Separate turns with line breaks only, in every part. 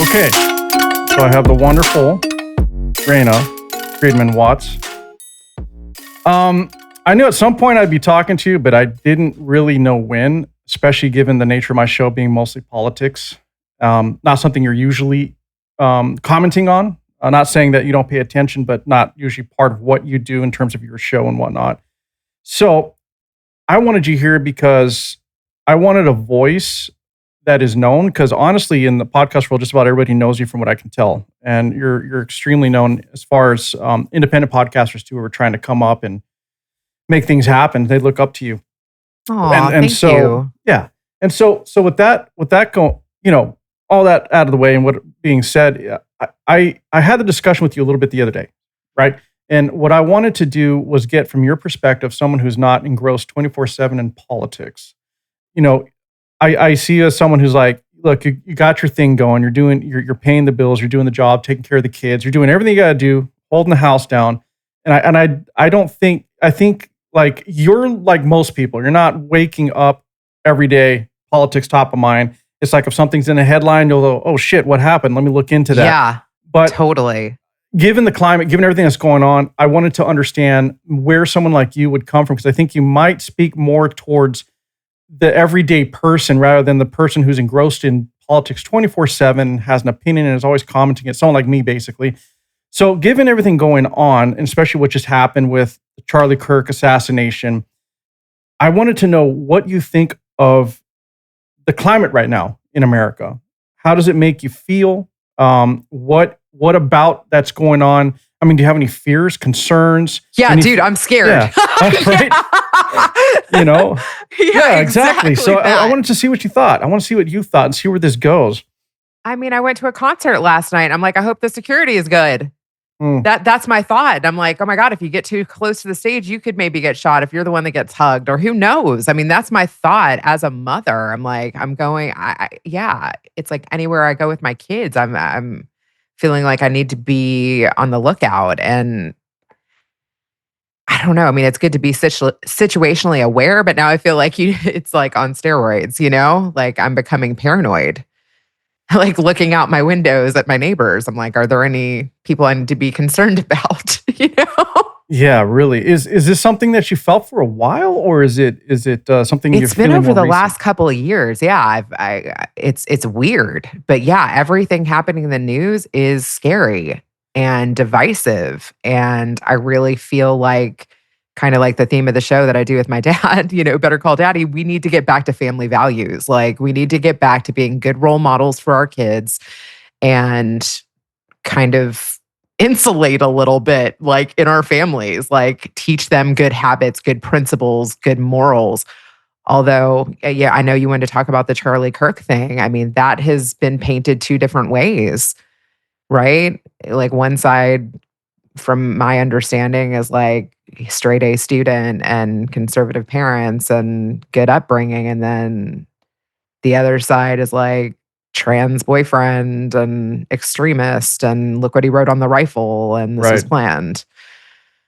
Okay, so I have the wonderful Reena Friedman Watts. I knew at some point I'd be talking to you, but I didn't really know when, especially given the nature of my show being mostly politics. Not something you're usually commenting on. Not saying that you don't pay attention, but not usually part of what you do in terms of your show and whatnot. So I wanted you here because I wanted a voice that is known, because honestly, in the podcast world, just about everybody knows you from what I can tell. And you're extremely known as far as independent podcasters too, who are trying to come up and make things happen. They look up to you.
Oh, thank you.
Yeah. And so with that go, all that out of the way and what being said, I had the discussion with you a little bit the other day, right? And what I wanted to do was get from your perspective, someone who's not engrossed 24/7 in politics. I see you as someone who's like, look, you got your thing going. You're paying the bills. You're doing the job, taking care of the kids. You're doing everything you got to do, holding the house down. And I think like you're like most people. You're not waking up every day, politics top of mind. It's like if something's in a headline, you'll go, oh shit, what happened? Let me look into that.
Yeah,
but
totally.
Given the climate, given everything that's going on, I wanted to understand where someone like you would come from, because I think you might speak more towards the everyday person rather than the person who's engrossed in politics 24/7, has an opinion, and is always commenting it. Someone like me, basically. So given everything going on, and especially what just happened with the Charlie Kirk assassination, I wanted to know what you think of the climate right now in America. How does it make you feel? What about that's going on? I mean, do you have any fears, concerns?
Yeah, dude, I'm scared.
Yeah. Right? Yeah, exactly. So I wanted to see what you thought. I want to see what you thought and see where this goes.
I mean, I went to a concert last night. I'm like, I hope the security is good. That's my thought. I'm like, oh my God, if you get too close to the stage, you could maybe get shot if you're the one that gets hugged, or who knows? I mean, that's my thought as a mother. I'm like, it's like anywhere I go with my kids, I'm feeling like I need to be on the lookout. And I don't know. I mean, it's good to be situationally aware, but now I feel like it's like on steroids, like I'm becoming paranoid. Like looking out my windows at my neighbors. I'm like, are there any people I need to be concerned about?
Yeah, really. Is this something that you felt for a while, or is it something you're feeling?
It's been over the last couple of years. Yeah, it's weird, but yeah, everything happening in the news is scary and divisive, and I really feel like, kind of like the theme of the show that I do with my dad, Better Call Daddy, we need to get back to family values. Like we need to get back to being good role models for our kids and kind of insulate a little bit, like in our families, like teach them good habits, good principles, good morals. Although, yeah, I know you wanted to talk about the Charlie Kirk thing. I mean, that has been painted two different ways, right? Like one side, from my understanding, is like straight A student and conservative parents and good upbringing. And then the other side is like trans boyfriend and extremist and look what he wrote on the rifle and this was planned.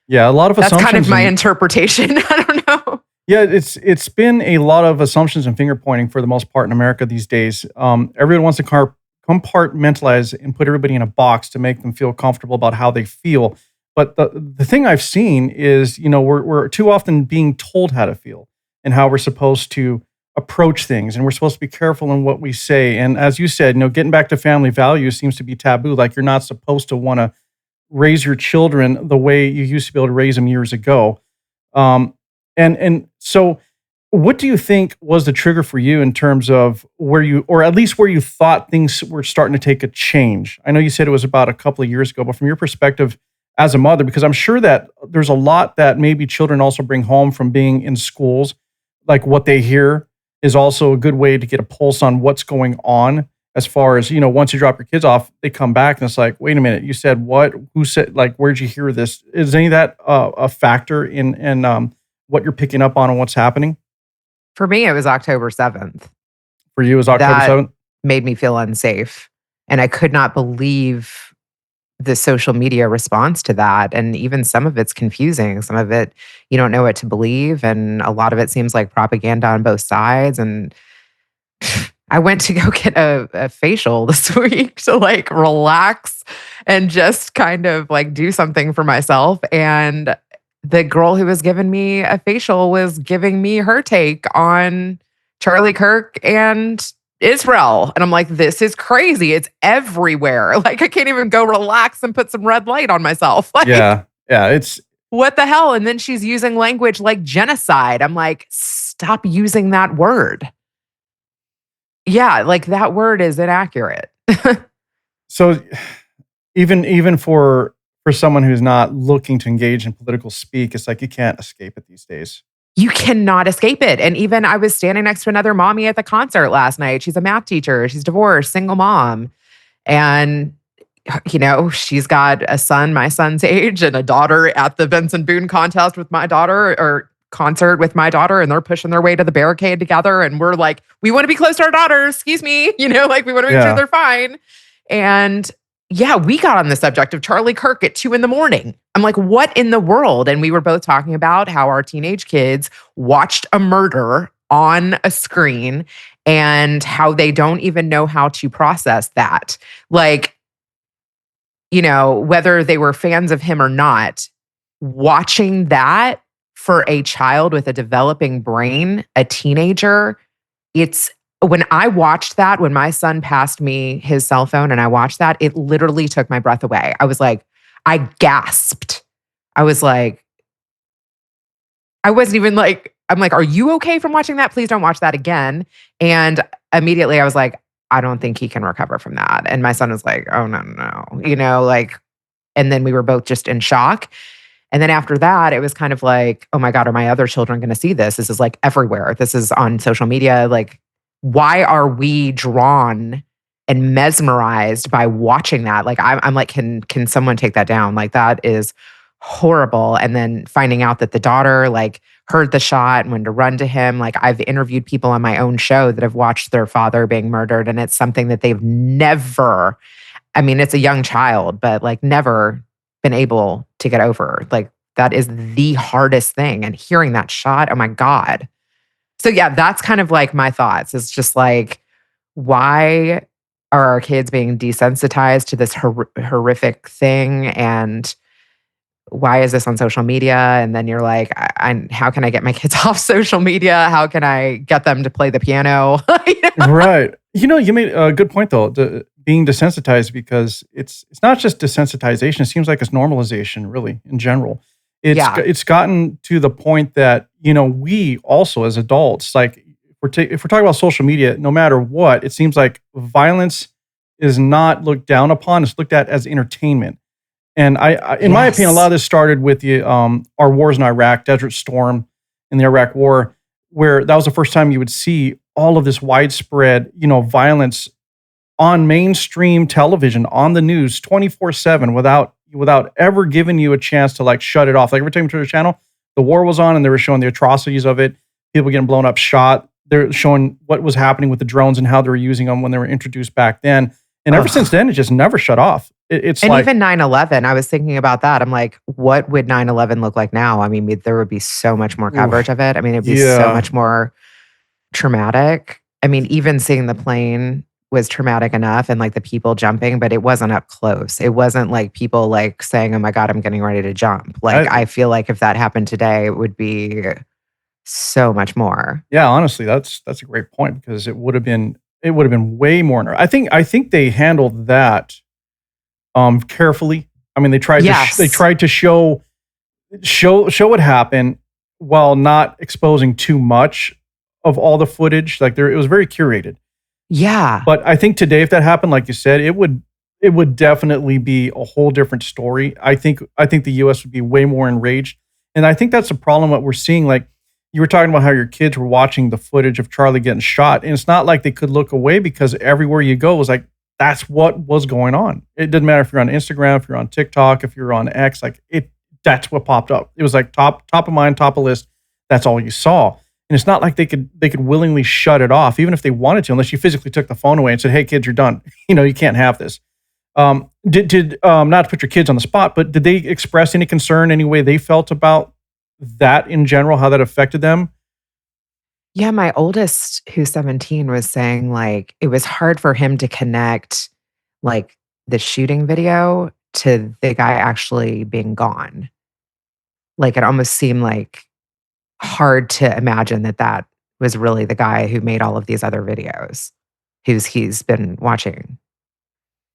Yeah, a lot of assumptions.
That's kind of my interpretation. I don't know.
Yeah, it's been a lot of assumptions and finger pointing for the most part in America these days. Everyone wants to compartmentalize and put everybody in a box to make them feel comfortable about how they feel. But the thing I've seen is, we're too often being told how to feel and how we're supposed to approach things, and we're supposed to be careful in what we say. And as you said, getting back to family values seems to be taboo. Like you're not supposed to want to raise your children the way you used to be able to raise them years ago. And so what do you think was the trigger for you in terms of where you thought things were starting to take a change? I know you said it was about a couple of years ago, but from your perspective as a mother, because I'm sure that there's a lot that maybe children also bring home from being in schools, like what they hear is also a good way to get a pulse on what's going on. As far as, once you drop your kids off, they come back and it's like, wait a minute, you said what? Who said, like, where'd you hear this? Is any of that a factor in what you're picking up on what's happening?
For me, it was October 7th.
For you, it was October 7th?
Made me feel unsafe. And I could not believe the social media response to that. And even some of it's confusing. Some of it, you don't know what to believe. And a lot of it seems like propaganda on both sides. And I went to go get a facial this week to like relax and just kind of like do something for myself. And the girl who was giving me a facial was giving me her take on Charlie Kirk and Israel. And I'm like, this is crazy. It's everywhere. Like, I can't even go relax and put some red light on myself. Like,
Yeah. Yeah. It's
what the hell? And then she's using language like genocide. I'm like, stop using that word. Yeah, like that word is inaccurate.
so even for someone who's not looking to engage in political speak, it's like you can't escape it these days.
You cannot escape it. And even I was standing next to another mommy at the concert last night. She's a math teacher. She's divorced, single mom. And, she's got a son my son's age and a daughter at the Benson Boone contest with my daughter or concert with my daughter. And they're pushing their way to the barricade together. And we're like, we want to be close to our daughters. Excuse me. Like we want to make sure they're fine. And yeah, we got on the subject of Charlie Kirk at 2 a.m. I'm like, what in the world? And we were both talking about how our teenage kids watched a murder on a screen and how they don't even know how to process that. Like, whether they were fans of him or not, watching that for a child with a developing brain, a teenager, when I watched that, when my son passed me his cell phone and I watched that, it literally took my breath away. I was like, I gasped. I was like, I wasn't even like, I'm like, are you okay from watching that? Please don't watch that again. And immediately I was like, I don't think he can recover from that. And my son was like, oh, no. And then we were both just in shock. And then after that, it was kind of like, oh my God, are my other children going to see this? This is like everywhere. This is on social media. Like, why are we drawn and mesmerized by watching that? Like, I'm like, can someone take that down? Like, that is horrible. And then finding out that the daughter like heard the shot and went to run to him. Like, I've interviewed people on my own show that have watched their father being murdered, and it's something that they've never, I mean, it's a young child, but like never been able to get over. Like, that is the hardest thing. And hearing that shot, oh my God. So yeah, that's kind of like my thoughts. It's just like, why are our kids being desensitized to this horrific thing? And why is this on social media? And then you're like, how can I get my kids off social media? How can I get them to play the piano?
Right. You made a good point though, being desensitized, because it's not just desensitization. It seems like it's normalization, really, in general. It's gotten to the point that, we also as adults, like if we're talking about social media, no matter what, it seems like violence is not looked down upon. It's looked at as entertainment. And in my opinion, a lot of this started with the our wars in Iraq, Desert Storm in the Iraq War, where that was the first time you would see all of this widespread, violence on mainstream television, on the news, 24/7, without ever giving you a chance to like shut it off. Like every time you turn the channel, the war was on and they were showing the atrocities of it, people getting blown up, shot. They're showing what was happening with the drones and how they were using them when they were introduced back then. And ever since then, it just never shut off. It's like,
even 9/11, I was thinking about that. I'm like, what would 9/11 look like now? I mean, there would be so much more coverage of it. I mean, it'd be so much more traumatic. I mean, even seeing the plane was traumatic enough and like the people jumping, but it wasn't up close. It wasn't like people like saying, oh my God, I'm getting ready to jump. Like, I feel like if that happened today, it would be so much more.
Yeah, honestly, that's a great point, because it would have been way more. I think they handled that carefully. I mean, they tried to show what happened while not exposing too much of all the footage. Like it was very curated.
Yeah.
But I think today, if that happened, like you said, it would definitely be a whole different story. I think the US would be way more enraged. And I think that's a problem what we're seeing. Like you were talking about how your kids were watching the footage of Charlie getting shot. And it's not like they could look away, because everywhere you go was like, that's what was going on. It didn't matter if you're on Instagram, if you're on TikTok, if you're on X, that's what popped up. It was like top of mind, top of list. That's all you saw. And it's not like they could willingly shut it off, even if they wanted to, unless you physically took the phone away and said, hey kids, you're done. You can't have this. Did not to put your kids on the spot, but did they express any concern, any way they felt about that in general, how that affected them?
Yeah, my oldest, who's 17, was saying, like, it was hard for him to connect, like, the shooting video to the guy actually being gone. Like, it almost seemed, like, hard to imagine that that was really the guy who made all of these other videos, who's he's been watching.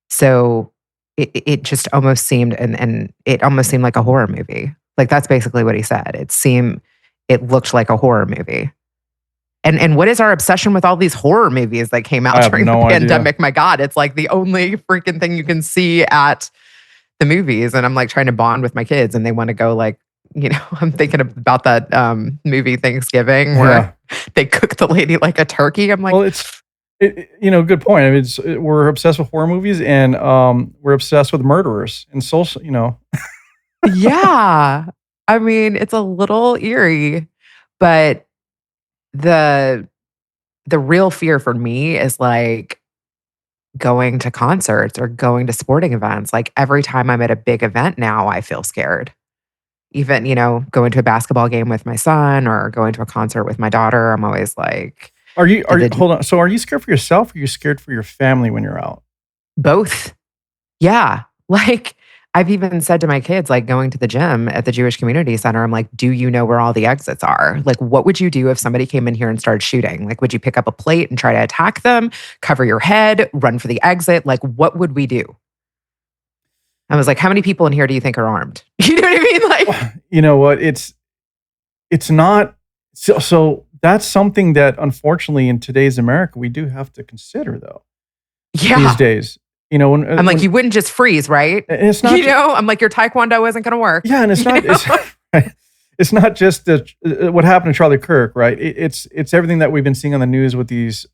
So, it just almost seemed and it almost seemed like a horror movie. Like, that's basically what he said. It looked like a horror movie. And what is our obsession with all these horror movies that came
I
out
have
during the
no idea.
pandemic? My God, it's like the only freaking thing you can see at the movies. And I'm like trying to bond with my kids and they want to go like, I'm thinking about that movie Thanksgiving
Yeah.
where they cook the lady like a turkey. I'm like,
Well, good point. I mean, we're obsessed with horror movies and we're obsessed with murderers and social.
yeah. I mean, it's a little eerie, but the the real fear for me is like going to concerts or going to sporting events. Like every time I'm at a big event now, I feel scared. Even, going to a basketball game with my son or going to a concert with my daughter, I'm always like,
Are
did
you,
the
hold on. So are you scared for yourself or are you scared for your family when you're out?
both? Yeah. Like I've even said to my kids, like going to the gym at the Jewish Community Center, I'm like, do you know where all the exits are? Like, what would you do if somebody came in here and started shooting? Like, would you pick up a plate and try to attack them, cover your head, run for the exit? Like, what would we do? I was like, how many people in here do you think are armed? You know what I mean? Like,
You know what? It's not so that's something that unfortunately in today's America we do have to consider though these
yeah.
days. You know,
I'm like,
when
you wouldn't just freeze, right?
and it's not
I'm like, your taekwondo isn't going to work.
yeah, and it's
You
not
know?
it's right. It's not just what happened to Charlie Kirk, right? It's everything that we've been seeing on the news with these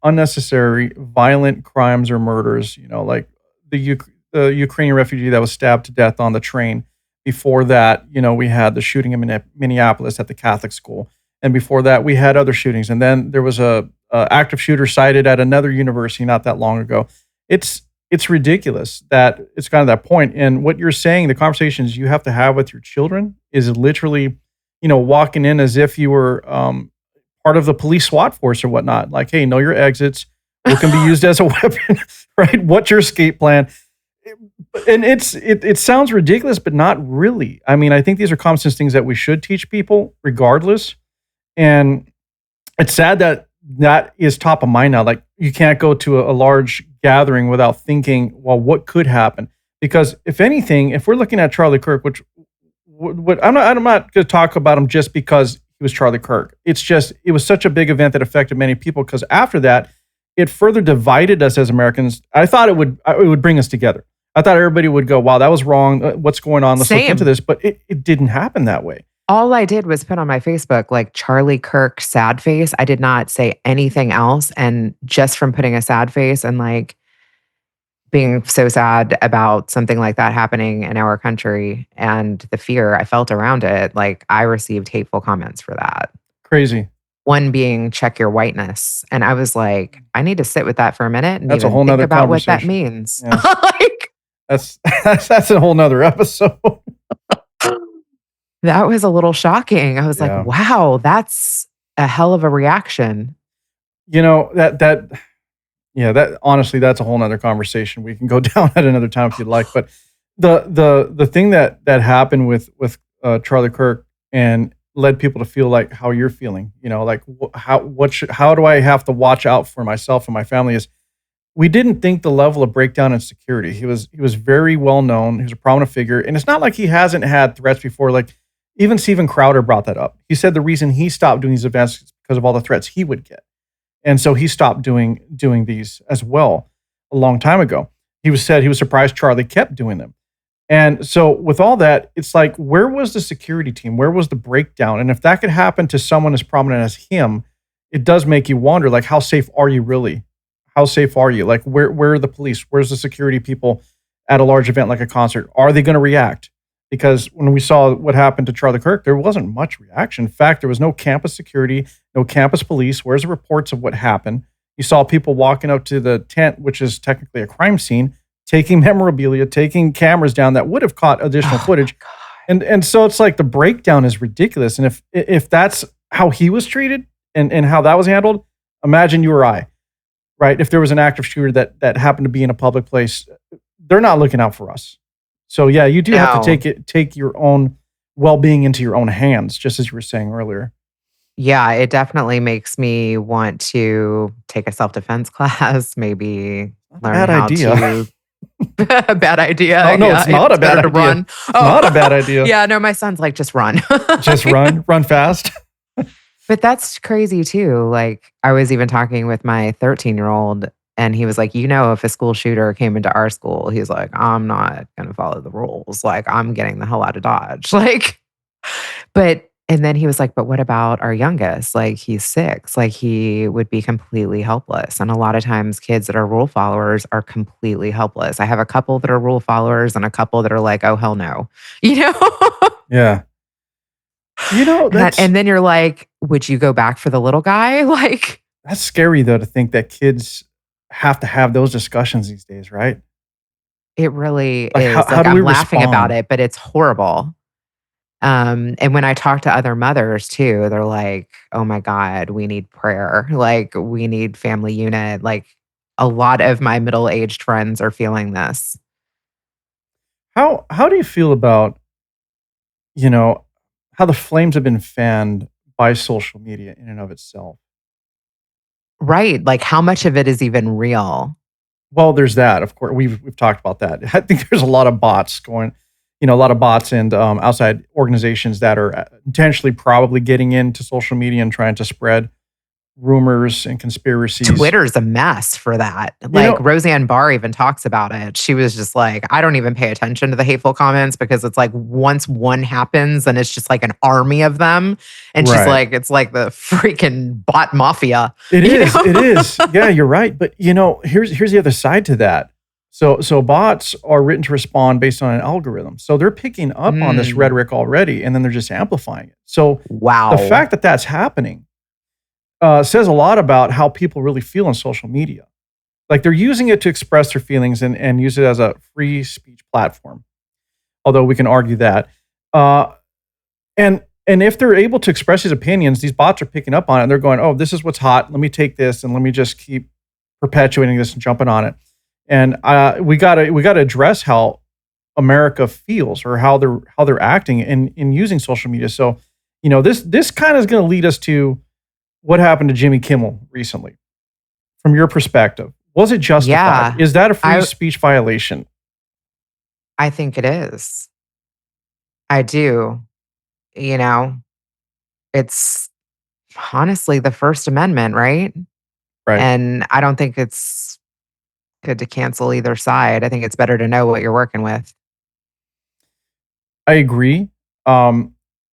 unnecessary violent crimes or murders. Like the Ukrainian refugee that was stabbed to death on the train. Before that, we had the shooting in Minneapolis at the Catholic school, and before that, we had other shootings. And then there was a active shooter cited at another university not that long ago. It's ridiculous that it's kind of that point. And what you're saying, the conversations you have to have with your children is literally, walking in as if you were part of the police SWAT force or whatnot. Like, hey, know your exits. What can be used as a weapon, right? What's your escape plan? And it sounds ridiculous, but not really. I mean, I think these are common sense things that we should teach people regardless. And it's sad that that is top of mind now. Like you can't go to a large gathering without thinking, well, what could happen? Because if anything, if we're looking at Charlie Kirk, which what I'm not going to talk about him just because he was Charlie Kirk. It's just it was such a big event that affected many people. Because after that, it further divided us as Americans. I thought it would bring us together. I thought everybody would go, wow, that was wrong. What's going on? Let's look into
Same.
this. But it didn't happen that way.
All I did was put on my Facebook, like Charlie Kirk sad face. I did not say anything else. And just from putting a sad face and like being so sad about something like that happening in our country and the fear I felt around it, like I received hateful comments for that.
Crazy.
One being check your whiteness. And I was like, I need to sit with that for a minute and
That's a
even
whole
think
nother
about what that
conversation.
means.
Yeah.
Like,
That's a whole nother episode.
that was a little shocking. I was like,
Yeah.
wow, that's a hell of a reaction.
That honestly, that's a whole nother conversation. We can go down at another time if you'd like. But the thing that happened with Charlie Kirk and led people to feel like how you're feeling, like how do I have to watch out for myself and my family is we didn't think the level of breakdown in security. He was very well known. He was a prominent figure, and it's not like he hasn't had threats before. Like even Steven Crowder brought that up. He said the reason he stopped doing these events is because of all the threats he would get. And so he stopped doing these as well a long time ago. He was surprised Charlie kept doing them. And so with all that, it's like, where was the security team? Where was the breakdown? And if that could happen to someone as prominent as him, it does make you wonder, like, how safe are you really? How safe are you? Like, where are the police? Where's the security people at a large event like a concert? Are they going to react? Because when we saw what happened to Charlie Kirk, there wasn't much reaction. In fact, there was no campus security, no campus police. Where's the reports of what happened? You saw people walking up to the tent, which is technically a crime scene, taking memorabilia, taking cameras down that would have caught additional
Oh my
footage.
god.
And so it's like the breakdown is ridiculous. And if that's how he was treated and how that was handled, imagine you or I, right? If there was an active shooter that happened to be in a public place, they're not looking out for us. So yeah, you do have to
No.
take your own well-being into your own hands, just as you were saying earlier.
Yeah, it definitely makes me want to take a self-defense class, maybe
Not a
learn
bad
how
idea.
to bad idea.
No,
Yeah,
it's not a
it's
bad
better to
idea.
run.
It's not a bad
Oh,
idea.
yeah, no, my son's like, "Just run."
Just run fast.
But that's crazy too. Like, I was even talking with my 13-year-old, and he was like, if a school shooter came into our school, he's like, I'm not going to follow the rules. Like, I'm getting the hell out of Dodge. Like, and then he was like, but what about our youngest? Like, he's 6. Like, he would be completely helpless. And a lot of times, kids that are rule followers are completely helpless. I have a couple that are rule followers and a couple that are like, oh, hell no. You know?
Yeah.
And then you're like, would you go back for the little guy? Like,
That's scary though to think that kids have to have those discussions these days, right?
it really
Like
is.
how
Like,
do we
I'm laughing about
respond?
it, but it's horrible. And when I talk to other mothers too, they're like, oh my God, we need prayer. Like, we need family unit. Like, a lot of my middle-aged friends are feeling this.
How do you feel about, you know, how the flames have been fanned by social media in and of itself?
Right. Like, how much of it is even real?
Well, there's that. Of course, we've talked about that. I think there's a lot of bots going, a lot of bots and outside organizations that are intentionally probably getting into social media and trying to spread rumors and conspiracies.
Twitter's a mess for that.
You
Like,
know,
Roseanne Barr even talks about it. She was just like, I don't even pay attention to the hateful comments because it's like once one happens and it's just like an army of them. And she's
right?
like, it's like the freaking bot mafia,
It
you
is. It
know?
is. Yeah, you're right. But here's the other side to that. So bots are written to respond based on an algorithm. So they're picking up on this
Mm,
rhetoric already, and then they're just amplifying it. So the
wow.
fact that that's happening says a lot about how people really feel on social media. Like they're using it to express their feelings and use it as a free speech platform. Although we can argue that. Uh, and if they're able to express these opinions, these bots are picking up on it. And they're going, "Oh, this is what's hot. Let me take this and let me just keep perpetuating this and jumping on it." And we gotta address how America feels or how they're acting in using social media. So, this kind of is going to lead us to what happened to Jimmy Kimmel recently. From your perspective, was it justified?
Yeah.
Is that a free
I
speech violation?
I think it is. I do. You know, it's honestly the First Amendment, right?
Right.
And I don't think it's good to cancel either side. I think it's better to know what you're working with.
I agree. Um,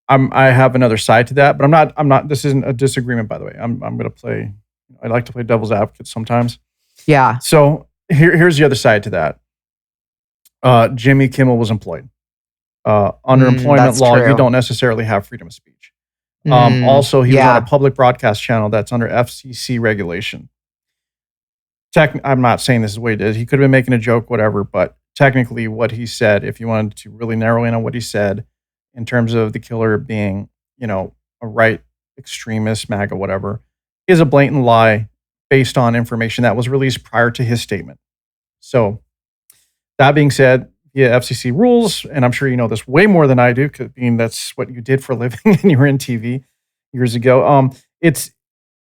I have another side to that, but I'm not. This isn't a disagreement, by the way. I'm going to play. I like to play devil's advocate sometimes.
Yeah.
So here's the other side to that. Jimmy Kimmel was employed. Under employment
That's
law, you
true.
don't necessarily have freedom of speech. Also, he was on a
Yeah.
public broadcast channel that's under FCC regulation. I'm not saying this is what he did. He could have been making a joke, whatever, but technically, what he said, if you wanted to really narrow in on what he said, in terms of the killer being, a right extremist, MAGA, whatever, is a blatant lie based on information that was released prior to his statement. So, that being said, yeah, FCC rules, and I'm sure you know this way more than I do, being that's what you did for a living and you were in TV years ago. It's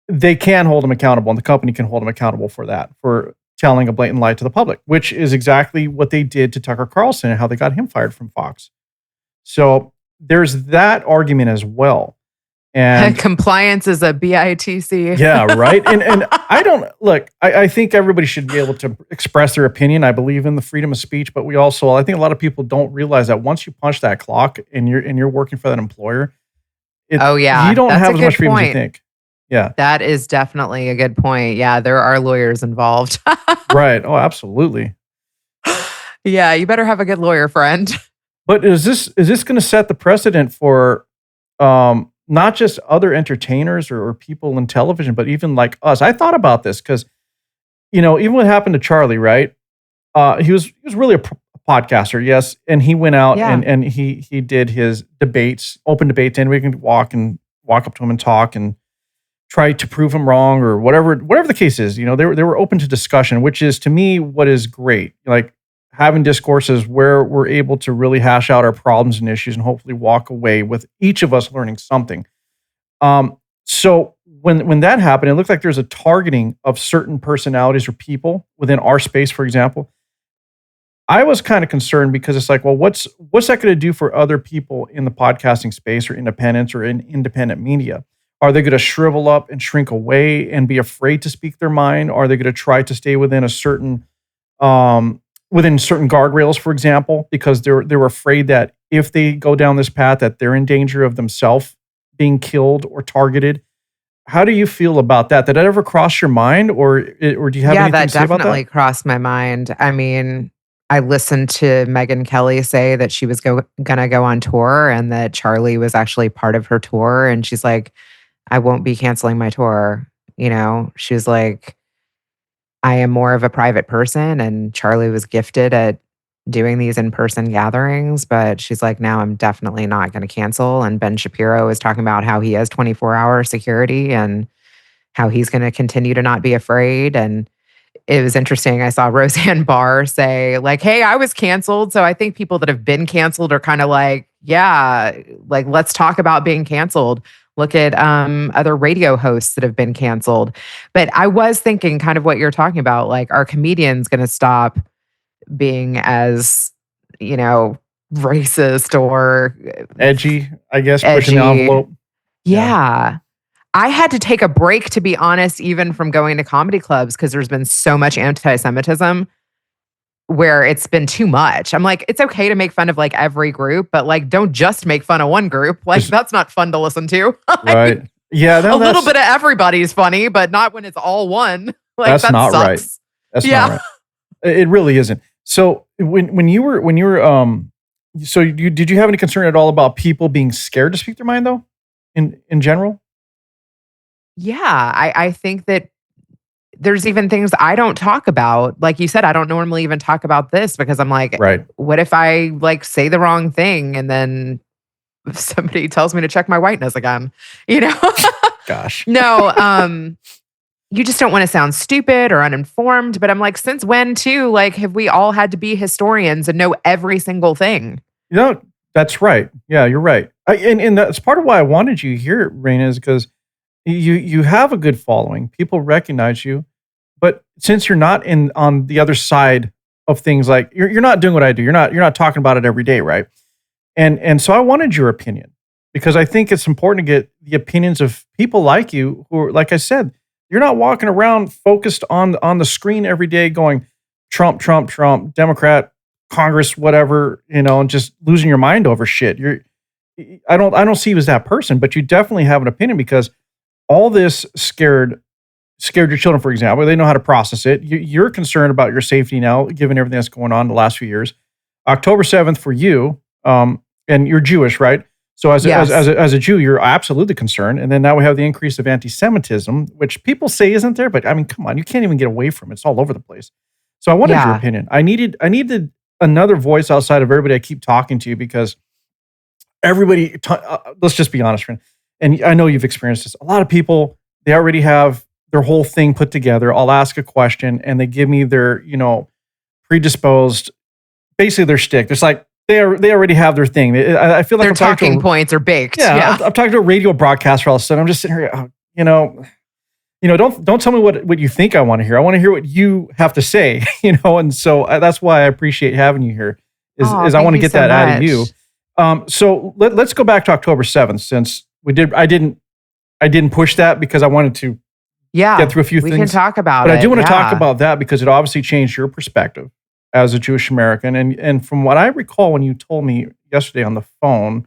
they can hold him accountable, and the company can hold him accountable for that, for telling a blatant lie to the public, which is exactly what they did to Tucker Carlson and how they got him fired from Fox. So there's that argument as well. And
Compliance is a BITC.
yeah, right. And I don't look. I think everybody should be able to express their opinion. I believe in the freedom of speech, but I think a lot of people don't realize that once you punch that clock and you're working for that employer,
Oh,
you
yeah.
don't
That's
have
a
as much
good
freedom as you
point.
think. Yeah,
That is definitely a good point. Yeah, there are lawyers involved.
right. Oh, absolutely.
Yeah, you better have a good lawyer friend.
But is this going to set the precedent for not just other entertainers or people in television, but even like us? I thought about this because even what happened to Charlie, right? he was really a podcaster, yes, and he went out
Yeah.
and he did his debates, open debates, and we can walk up to him and talk and try to prove him wrong or whatever the case is. They were open to discussion, which is to me what is great. Like having discourses where we're able to really hash out our problems and issues and hopefully walk away with each of us learning something. So when that happened, it looked like there's a targeting of certain personalities or people within our space, for example. I was kind of concerned because it's like, well, what's that going to do for other people in the podcasting space or independents or in independent media? Are they going to shrivel up and shrink away and be afraid to speak their mind? Are they going to try to stay within a within certain guardrails, for example, because they're afraid that if they go down this path, that they're in danger of themselves being killed or targeted? How do you feel about that? Did that ever cross your mind, or do you have
Yeah,
anything
that
to say about that?
definitely crossed my mind. I mean, I listened to Megan Kelly say that she was gonna go on tour and that Charlie was actually part of her tour. And she's like, I won't be canceling my tour. She was like, I am more of a private person. And Charlie was gifted at doing these in person gatherings. But she's like, now I'm definitely not going to cancel. And Ben Shapiro is talking about how he has 24-hour security and how he's going to continue to not be afraid. And it was interesting. I saw Roseanne Barr say, like, hey, I was canceled. So I think people that have been canceled are kind of like, yeah, like, let's talk about being canceled. Look at other radio hosts that have been canceled. But I was thinking kind of what you're talking about. Like, are comedians going to stop being as, you know, racist or
Edgy, I guess, pushing the
edgy?
envelope. Yeah.
Yeah. I had to take a break, to be honest, even from going to comedy clubs because there's been so much anti-Semitism where it's been too much. I'm like, it's okay to make fun of like every group, but like, don't just make fun of one group. Like,
Just
that's not fun to listen to.
right. Yeah,
A
no,
little bit of everybody's funny, but not when it's all one. Like,
that's
that
not right.
sucks.
That's not
Yeah.
right. It really isn't. So when you were so did you have any concern at all about people being scared to speak their mind though? In general?
Yeah. I think that there's even things I don't talk about. Like you said, I don't normally even talk about this because I'm like,
Right.
what if I like say the wrong thing and then somebody tells me to check my whiteness again? You know?
Gosh.
No, you just don't want to sound stupid or uninformed. But I'm like, since when too? Like, have we all had to be historians and know every single thing?
That's right. Yeah, you're right. And that's part of why I wanted you here, Raina, is because you have a good following. People recognize you, but since you're not in on the other side of things, like you're not doing what I do. You're not talking about it every day, right? And so I wanted your opinion because I think it's important to get the opinions of people like you who are, like I said, you're not walking around focused on the screen every day going Trump, Trump, Trump, Democrat, Congress, whatever, and just losing your mind over shit. I don't see you as that person, but you definitely have an opinion because all this scared your children, for example. They know how to process it. You're concerned about your safety now, given everything that's going on the last few years. October 7th for you, and you're Jewish, right? So
Yes.
as a Jew, you're absolutely concerned. And then now we have the increase of anti-Semitism, which people say isn't there, but I mean, come on, you can't even get away from it. It's all over the place. So I wanted your
Yeah.
opinion. I needed another voice outside of everybody I keep talking to because let's just be honest, friend. And I know you've experienced this. A lot of people, they already have their whole thing put together. I'll ask a question and they give me their, predisposed, basically their shtick. It's like they already have their thing. I feel like
Their
I'm talking
talking
to
points are baked.
yeah,
Yeah.
I'm talking to a radio broadcaster all of a sudden. I'm just sitting here, don't tell me what you think I want to hear. I want to hear what you have to say, And so that's why I appreciate having you here.
Oh,
Is I
thank
want to
you
get
so
that out of you.
much.
So let's go back to October 7th since we did. I didn't push that because I wanted to get
Yeah.
through a few
We can
things,
talk about
but I do
it.
want to talk
Yeah.
about that because it obviously changed your perspective as a Jewish American. And from what I recall when you told me yesterday on the phone,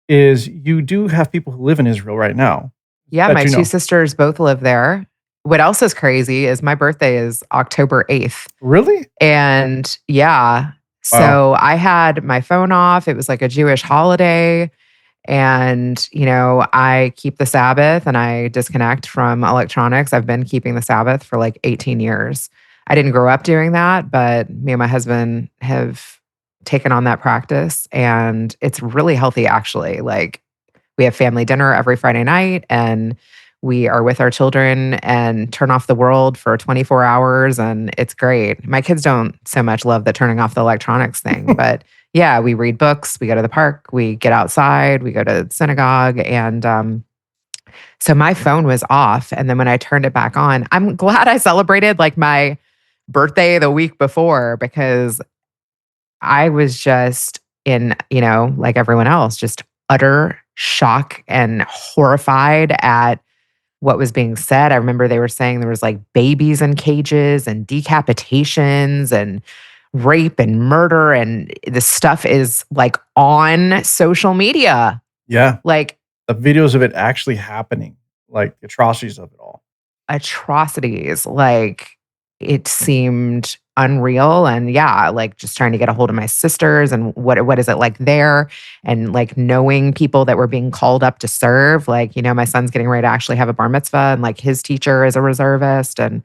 is you do have people who live in Israel right now
Yeah.
that
My
you
two
know.
sisters both live there. What else is crazy is my birthday is October 8th.
Really?
And yeah,
Wow.
so I had my phone off. It was like a Jewish holiday. And, I keep the Sabbath and I disconnect from electronics. I've been keeping the Sabbath for like 18 years. I didn't grow up doing that, but me and my husband have taken on that practice, and it's really healthy actually. Like, we have family dinner every Friday night, and we are with our children and turn off the world for 24 hours, and it's great. My kids don't so much love the turning off the electronics thing, but yeah, we read books, we go to the park, we get outside, we go to synagogue, and so my phone was off, and then when I turned it back on, I'm glad I celebrated like my birthday the week before, because I was just in, like everyone else, just utter shock and horrified at what was being said. I remember they were saying there was like babies in cages and decapitations and rape and murder, and this stuff is like on social media.
Yeah.
Like,
The videos of it actually happening, like the atrocities of it all.
atrocities. Like, it seemed unreal. And yeah, like just trying to get a hold of my sisters and what is it like there, and like knowing people that were being called up to serve. Like, my son's getting ready to actually have a bar mitzvah, and like his teacher is a reservist, and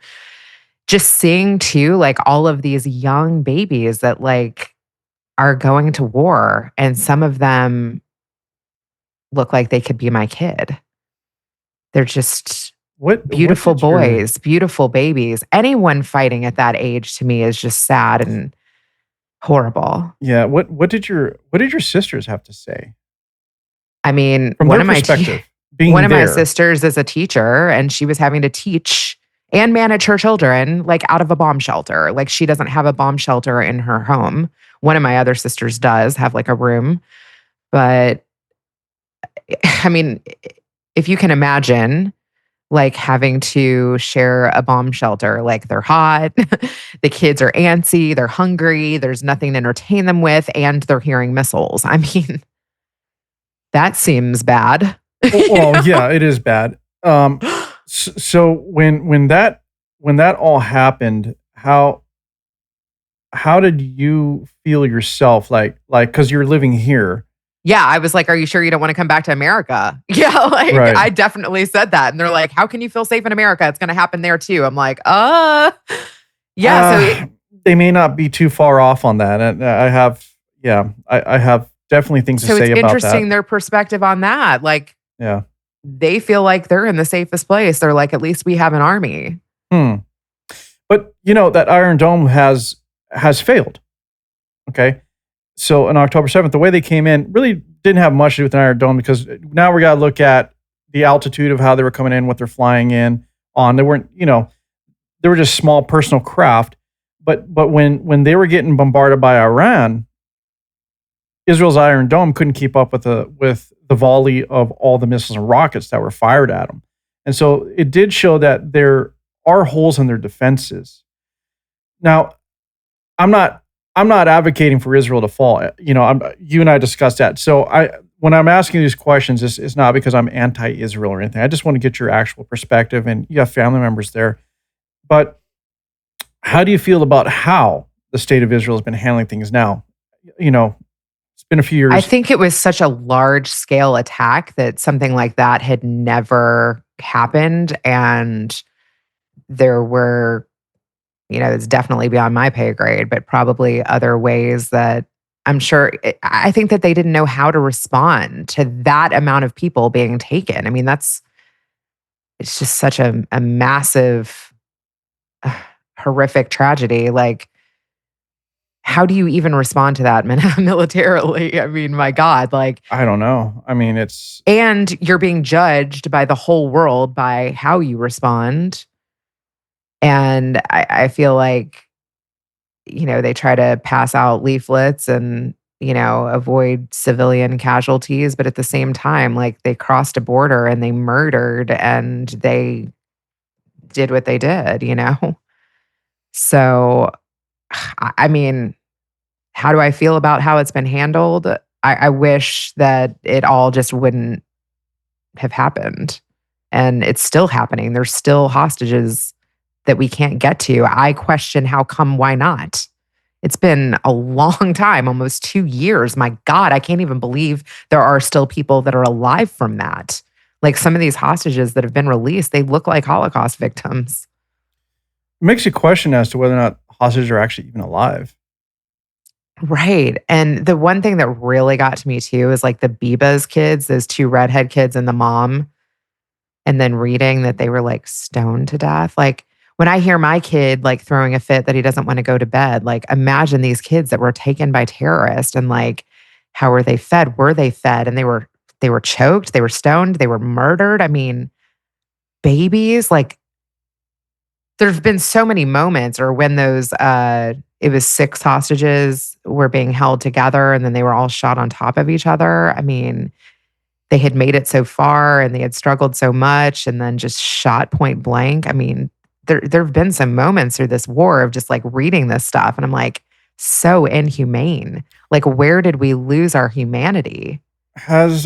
just seeing too like all of these young babies that like are going to war, and some of them look like they could be my kid. They're just
What
beautiful
did your
boys, beautiful babies. Anyone fighting at that age to me is just sad and horrible.
Yeah, what did your sisters have to say
I mean,
from their perspective,
one
being
of my
there?
sisters is a teacher, and she was having to teach and manage her children like out of a bomb shelter. Like, she doesn't have a bomb shelter in her home. One of my other sisters does have like a room, but I mean, if you can imagine like having to share a bomb shelter, like they're hot, the kids are antsy, they're hungry, there's nothing to entertain them with, and they're hearing missiles. I mean, that seems bad.
Well, yeah, it is bad. So when that all happened, how did you feel yourself? Like because you're living here,
Yeah, I was like, "Are you sure you don't want to come back to America?" Yeah, like
right?
I definitely said that. And they're like, "How can you feel safe in America? It's going to happen there too." I'm like, yeah, so
Uh, they may not be too far off on that, and I have definitely things to
it's
say about that.
interesting their perspective on that. Like,
Yeah.
they feel like they're in the safest place. They're like, "At least we have an army."
Hmm. But that Iron Dome has failed. Okay. So on October 7th, the way they came in really didn't have much to do with an Iron Dome, because now we got to look at the altitude of how they were coming in, what they're flying in on. They weren't, they were just small personal craft. But when they were getting bombarded by Iran, Israel's Iron Dome couldn't keep up with the volley of all the missiles and rockets that were fired at them. And so it did show that there are holes in their defenses. Now, I'm not advocating for Israel to fall. You and I discussed that. So when I'm asking these questions, it's not because I'm anti-Israel or anything. I just want to get your actual perspective, and you have family members there. But how do you feel about how the state of Israel has been handling things now? It's been a few
I
years.
think it was such a large scale attack that something like that had never happened. And there were, it's definitely beyond my pay grade, but probably other ways that I'm sure, I think that they didn't know how to respond to that amount of people being taken. I mean, it's just such a massive, horrific tragedy. Like, how do you even respond to that militarily? I mean, my God, like,
I don't know. I mean, it's
and you're being judged by the whole world by how you respond. And I feel like, they try to pass out leaflets and, avoid civilian casualties. But at the same time, like, they crossed a border and they murdered and they did what they did. So, I mean, how do I feel about how it's been handled? I wish that it all just wouldn't have happened. And it's still happening. There's still hostages that we can't get to. I question how come, why not? It's been a long time, almost 2 years. My God, I can't even believe there are still people that are alive from that. Like, some of these hostages that have been released, they look like Holocaust victims.
makes you question as to whether or not hostages are actually even alive.
Right. And the one thing that really got to me too is like the Bibas kids, those two redhead kids and the mom, and then reading that they were like stoned to death. Like when I hear my kid like throwing a fit that he doesn't want to go to bed, like imagine these kids that were taken by terrorists and like how were they fed? Were they fed? And they were choked, they were stoned, they were murdered. I mean, babies, like there've been so many moments or when those it was 6 hostages were being held together and then they were all shot on top of each other. I mean, they had made it so far and they had struggled so much and then just shot point blank. I mean, there've been some moments through this war of just like reading this stuff and I'm like, so inhumane. Like, where did we lose our humanity?
Has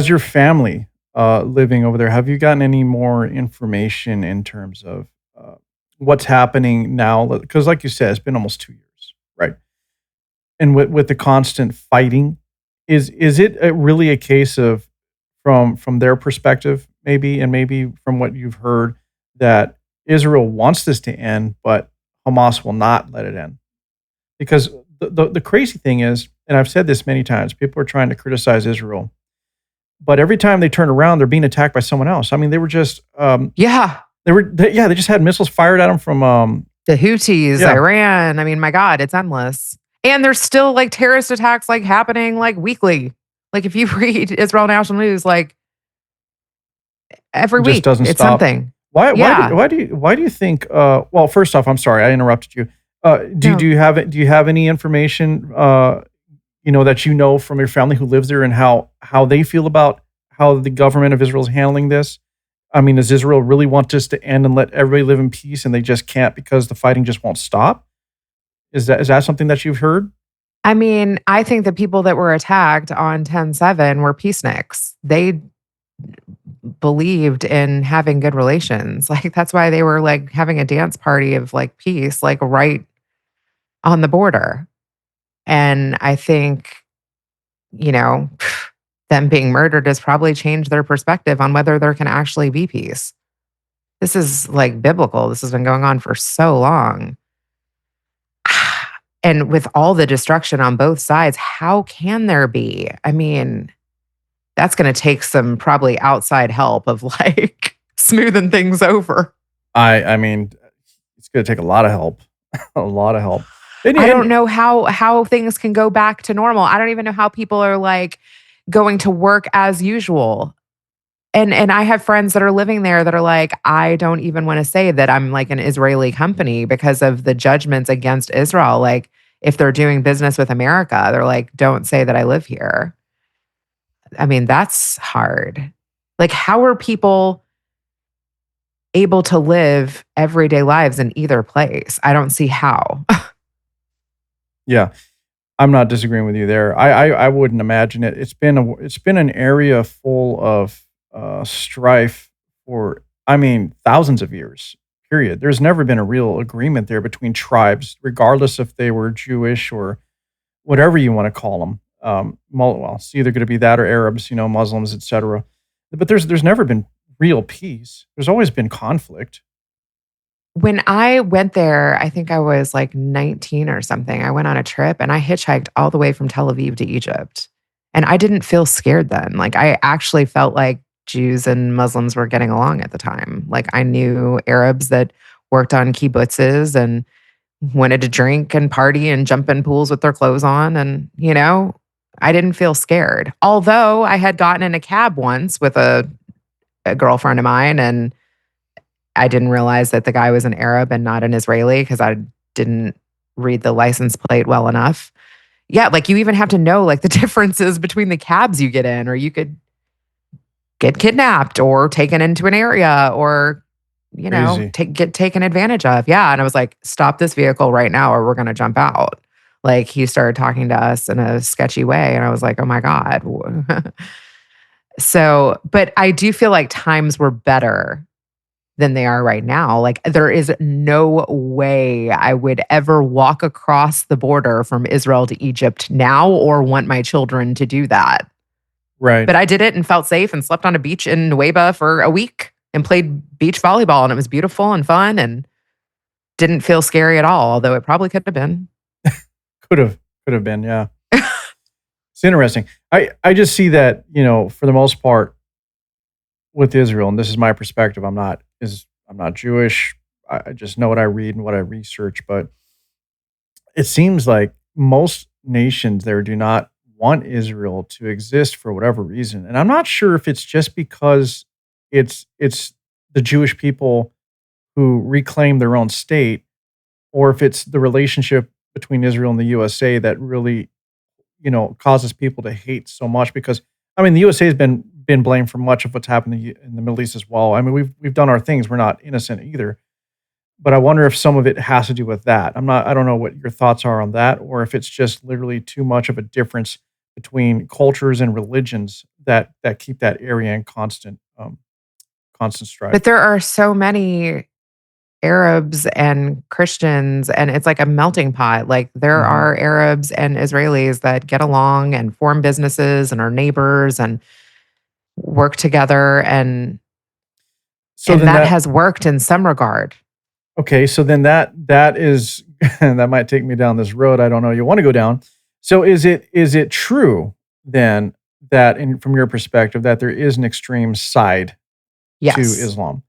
your family living over there? Have you gotten any more information in terms of what's happening now? Because, like you said, it's been almost 2 years, right? And with the constant fighting, is it really a case of from their perspective, maybe, and maybe from what you've heard, that Israel wants this to end, but Hamas will not let it end? Because the crazy thing is, and I've said this many times, people are trying to criticize Israel, but every time they turn around, they're being attacked by someone else. I mean, they were just
Yeah.
they just had missiles fired at them from
The Houthis,
yeah,
Iran. I mean, my God, it's endless. And there's still like terrorist attacks like happening like weekly. Like if you read Israel National News, like every
it just
week,
doesn't
it's
stop.
something.
Why
Yeah.
why do you why do you think? Well, first off, I'm sorry I interrupted you. Do
No.
you have do you have any information that you know from your family who lives there and how they feel about how the government of Israel is handling this? I mean, does Israel really want this to end and let everybody live in peace, and they just can't because the fighting just won't stop? Is that something that you've heard?
I mean, I think the people that were attacked on 10/7 were peaceniks. They believed in having good relations. Like that's why they were like having a dance party of like peace, like right on the border. And I think, you know, them being murdered has probably changed their perspective on whether there can actually be peace. This is like biblical. This has been going on for so long. And with all the destruction on both sides, how can there be? I mean, that's going to take some probably outside help of like smoothing things over.
I mean, it's going to take a lot of help, a lot of help.
I don't
And
know how things can go back to normal. I don't even know how people are like going to work as usual. And I have friends that are living there that are like, I don't even want to say that I'm like an Israeli company because of the judgments against Israel. Like, if they're doing business with America, they're like, don't say that I live here. I mean, that's hard. Like, how are people able to live everyday lives in either place? I don't see how.
yeah, I'm not disagreeing with you there. I wouldn't imagine it. It's been an area full of strife for, I mean, thousands of years. Period. There's never been a real agreement there between tribes, regardless if they were Jewish or whatever you want to call them. Well, it's either going to be that or Arabs, Muslims, etc. But there's never been real peace. There's always been conflict.
When I went there, I think I was like 19 or something. I went on a trip and I hitchhiked all the way from Tel Aviv to Egypt. And I didn't feel scared then. Like I actually felt like Jews and Muslims were getting along at the time. Like I knew Arabs that worked on kibbutzes and wanted to drink and party and jump in pools with their clothes on. And, I didn't feel scared. Although I had gotten in a cab once with a girlfriend of mine and I didn't realize that the guy was an Arab and not an Israeli because I didn't read the license plate well enough. Yeah, like you even have to know like the differences between the cabs you get in, or you could get kidnapped or taken into an area or,
Crazy.
get taken advantage of. Yeah. And I was like, stop this vehicle right now or we're gonna jump out. Like he started talking to us in a sketchy way. And I was like, oh my God. So, but I do feel like times were better than they are right now. Like there is no way I would ever walk across the border from Israel to Egypt now or want my children to do that.
Right.
But I did it and felt safe and slept on a beach in Nueva for a week. and played beach volleyball, and it was beautiful and fun and didn't feel scary at all, although it probably could have been.
Could have, could have been, yeah. It's interesting. I just see that, for the most part with Israel, and this is my perspective. I'm not Jewish. I just know what I read and what I research, but it seems like most nations there do not want Israel to exist for whatever reason. And I'm not sure if it's just because it's the Jewish people who reclaim their own state, or if it's the relationship between Israel and the USA that really, causes people to hate so much. Because I mean, the USA has been blamed for much of what's happened in the Middle East as well. I mean, we've done our things. We're not innocent either. But I wonder if some of it has to do with that. I don't know what your thoughts are on that, or if it's just literally too much of a difference between cultures and religions that keep that area in constant strife.
But there are so many Arabs and Christians, and it's like a melting pot. Like, there
Mhm.
are Arabs and Israelis that get along and form businesses and are neighbors and work together,
So
and
then
that
that
has worked in some regard.
Okay, so then that is that might take me down this road I don't know you want to go down. So is it true then that from your perspective that there is an extreme side to
Yes.
Islam?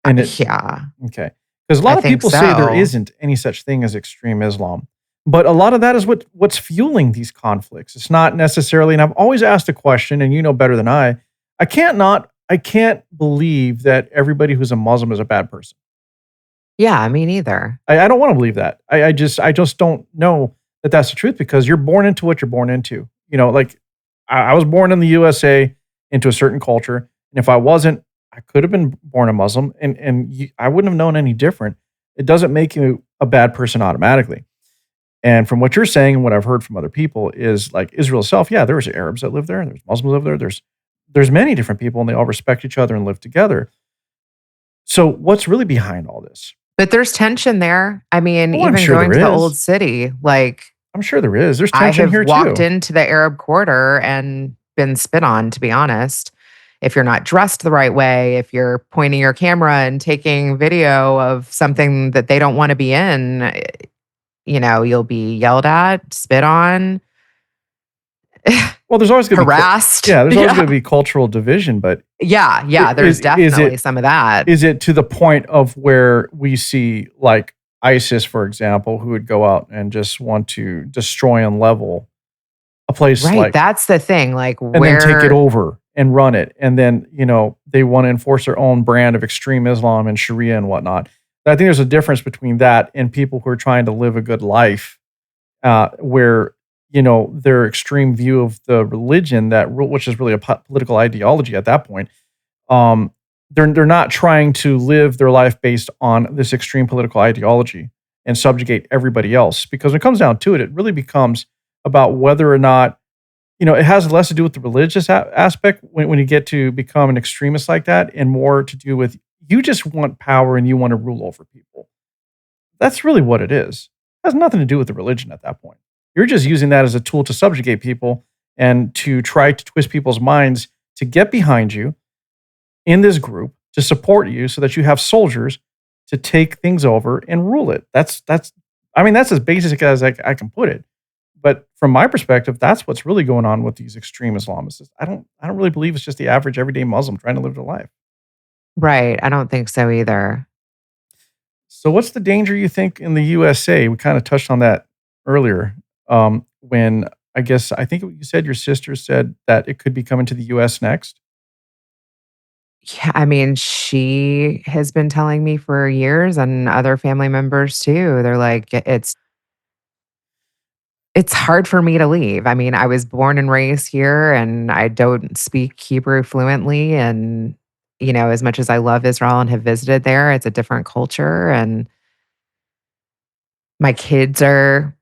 And it
Yeah,
Okay. Because a
I
lot of
think
people say there
so.
isn't any such thing as extreme Islam. But a lot of that is what's fueling these conflicts. It's not necessarily, and I've always asked a question, and you know better than I can't believe that everybody who's a Muslim is a bad person.
Yeah, me neither.
I don't want to believe that. I just don't know that that's the truth because you're born into what you're born into. Like I was born in the USA into a certain culture, and if I wasn't, I could have been born a Muslim, and I wouldn't have known any different. It doesn't make you a bad person automatically. And from what you're saying and what I've heard from other people is like Israel itself. Yeah, there's Arabs that live there, and there's Muslims live there. There's many different people, and they all respect each other and live together. So what's really behind all this?
But there's tension there. I mean,
Oh, I'm
even
sure
going
there
to the
is.
old city, like,
I'm sure there is. There's
I
tension
have
here
walked
too.
into the Arab Quarter and been spit on, to be honest. If you're not dressed the right way, if you're pointing your camera and taking video of something that they don't want to be in, you'll be yelled at, spit on,
Well, there's always gonna be
harassed.
yeah, there's always gonna
Yeah.
be cultural division, but
Yeah.
I
Yeah. There's
is
definitely
it
some of that.
is it to the point of where we see, like, ISIS, for example, who would go out and just want to destroy and level a place,
Right.
like,
That's the thing. Like,
and then take it
where,
over and run it, and then, they wanna enforce their own brand of extreme Islam and Sharia and whatnot. But I think there's a difference between that and people who are trying to live a good life, where their extreme view of the religion which is really a political ideology at that point. Um, they're not trying to live their life based on this extreme political ideology and subjugate everybody else. Because when it comes down to it, it really becomes about whether or not it has less to do with the religious aspect when you get to become an extremist like that, and more to do with you just want power and you want to rule over people. That's really what it is. It has nothing to do with the religion at that point. You're just using that as a tool to subjugate people and to try to twist people's minds to get behind you in this group to support you so that you have soldiers to take things over and rule it. That's as basic as I can put it. But from my perspective, that's what's really going on with these extreme Islamists. I don't really believe it's just the average everyday Muslim trying to live their life.
right. I don't think so either.
So, what's the danger you think in the USA? We kind of touched on that earlier. When I think you said your sister said that it could be coming to the US next.
Yeah, I mean, she has been telling me for years and other family members too. They're like, it's hard for me to leave. I mean, I was born and raised here and I don't speak Hebrew fluently. And, as much as I love Israel and have visited there, it's a different culture. And my kids are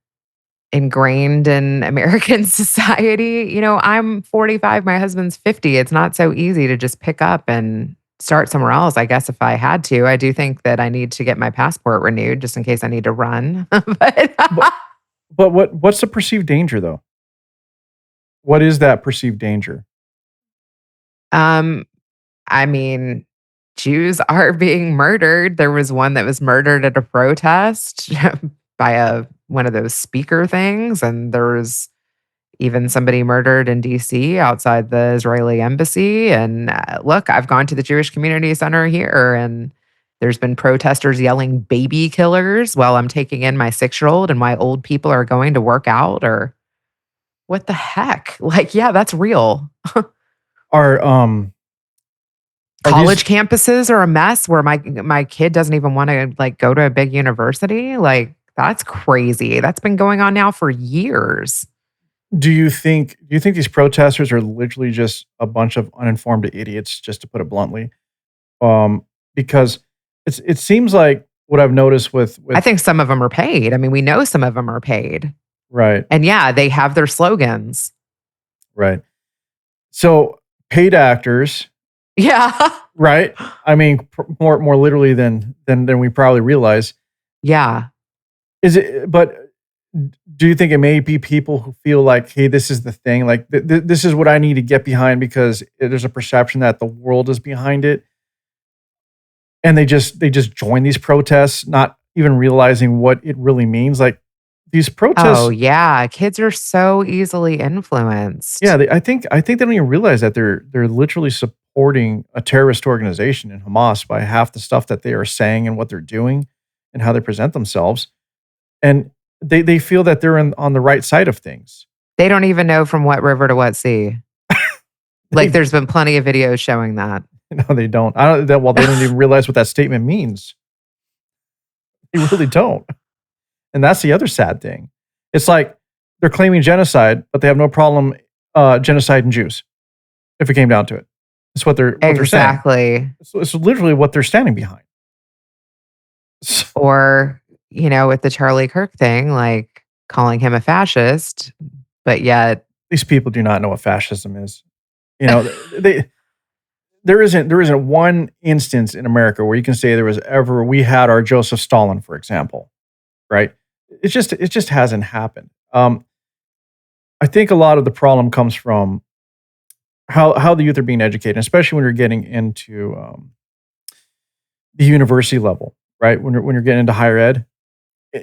ingrained in American society. I'm 45, my husband's 50. It's not so easy to just pick up and start somewhere else. I guess if I had to, I do think that I need to get my passport renewed just in case I need to run. But
But what's the perceived danger though? What is that perceived danger?
um I mean, Jews are being murdered. There was one that was murdered at a protest by one of those speaker things, and there was even somebody murdered in DC outside the Israeli embassy. And look, I've gone to the Jewish Community Center here, and there's been protesters yelling baby killers while I'm taking in my 6-year-old, and my old people are going to work out. Or what the heck? Like, yeah, that's real.
Are are these
College campuses are a mess where my kid doesn't even want to like go to a big university. Like, that's crazy. That's been going on now for years.
do you think these protesters are literally just a bunch of uninformed idiots, just to put it bluntly? Because it seems like what I've noticed
I
with
think some of them are paid. I mean, we know some of them are paid.
right,
And yeah, they have their slogans.
right. So paid actors,
Yeah.
right? I mean, more literally than we probably realize.
Yeah.
Is it? But do you think it may be people who feel like, hey, this is the thing, like this is what I need to get behind because there's a perception that the world is behind it, and they just join these protests, not even realizing what it really means. Like these
Oh,
protests,
yeah. Kids are so easily
yeah,
influenced.
I think they don't even realize that they're literally supporting a terrorist organization in Hamas by half the stuff that they are saying and what they're doing and how they present themselves, and they feel that they're on the right side of things.
They don't even know from what river to what sea. Like,
They
there's been plenty of videos showing that.
no, they don't. I don't. Well, they don't even realize what that statement means. They really don't, and that's the other sad thing. It's like they're claiming genocide, but they have no problem genociding Jews. If it came down to it, it's what they're saying.
Exactly.
It's literally what they're standing behind.
Or, with the Charlie Kirk thing, like calling him a fascist, but yet,
These people do not know what fascism is. You know, they there isn't one instance in America where you can say there was ever we had our Joseph Stalin, for example, right? It just hasn't happened. I think a lot of the problem comes from how the youth are being educated, especially when you're getting into the university level, right? When you're getting into higher ed,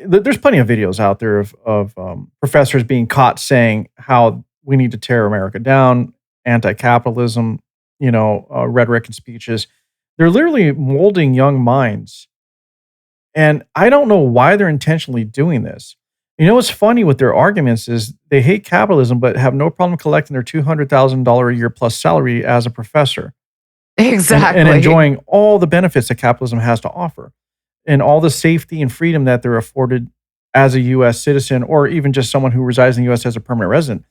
there's plenty of videos out there of professors being caught saying how we need to tear America down, anti-capitalism, rhetoric and speeches. They're literally molding young minds, and I don't know why they're intentionally doing this. What's funny with their arguments is they hate capitalism, but have no problem collecting their $200,000 a year plus salary as a professor and
exactly.
enjoying all the benefits that capitalism has to offer and all the safety and freedom that they're afforded as a U.S. citizen or even just someone who resides in the U.S. as a permanent resident.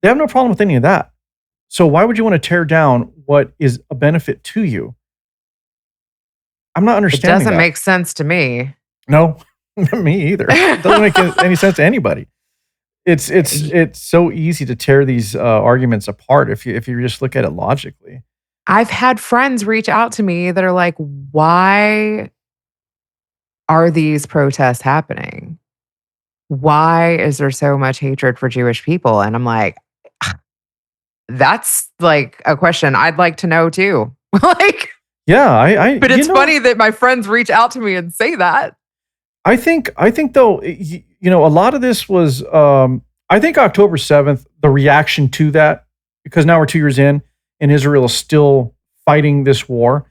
They have no problem with any of that. So why would you want to tear down what is a benefit to you? I'm not
It
understanding
doesn't
that.
make sense to me.
No, me either. It doesn't make any sense to anybody.
Y-
It's so easy to tear these arguments apart if you just look at it logically.
I've had friends reach out to me that are like, why are these protests happening? Why is there so much hatred for Jewish people? And I'm like, that's like a question I'd like to know too. Like,
Yeah, I
but it's funny that my friends reach out to me and say that.
I think though, a lot of this was, I think October 7th, the reaction to that, because now we're 2 years in and Israel is still fighting this war.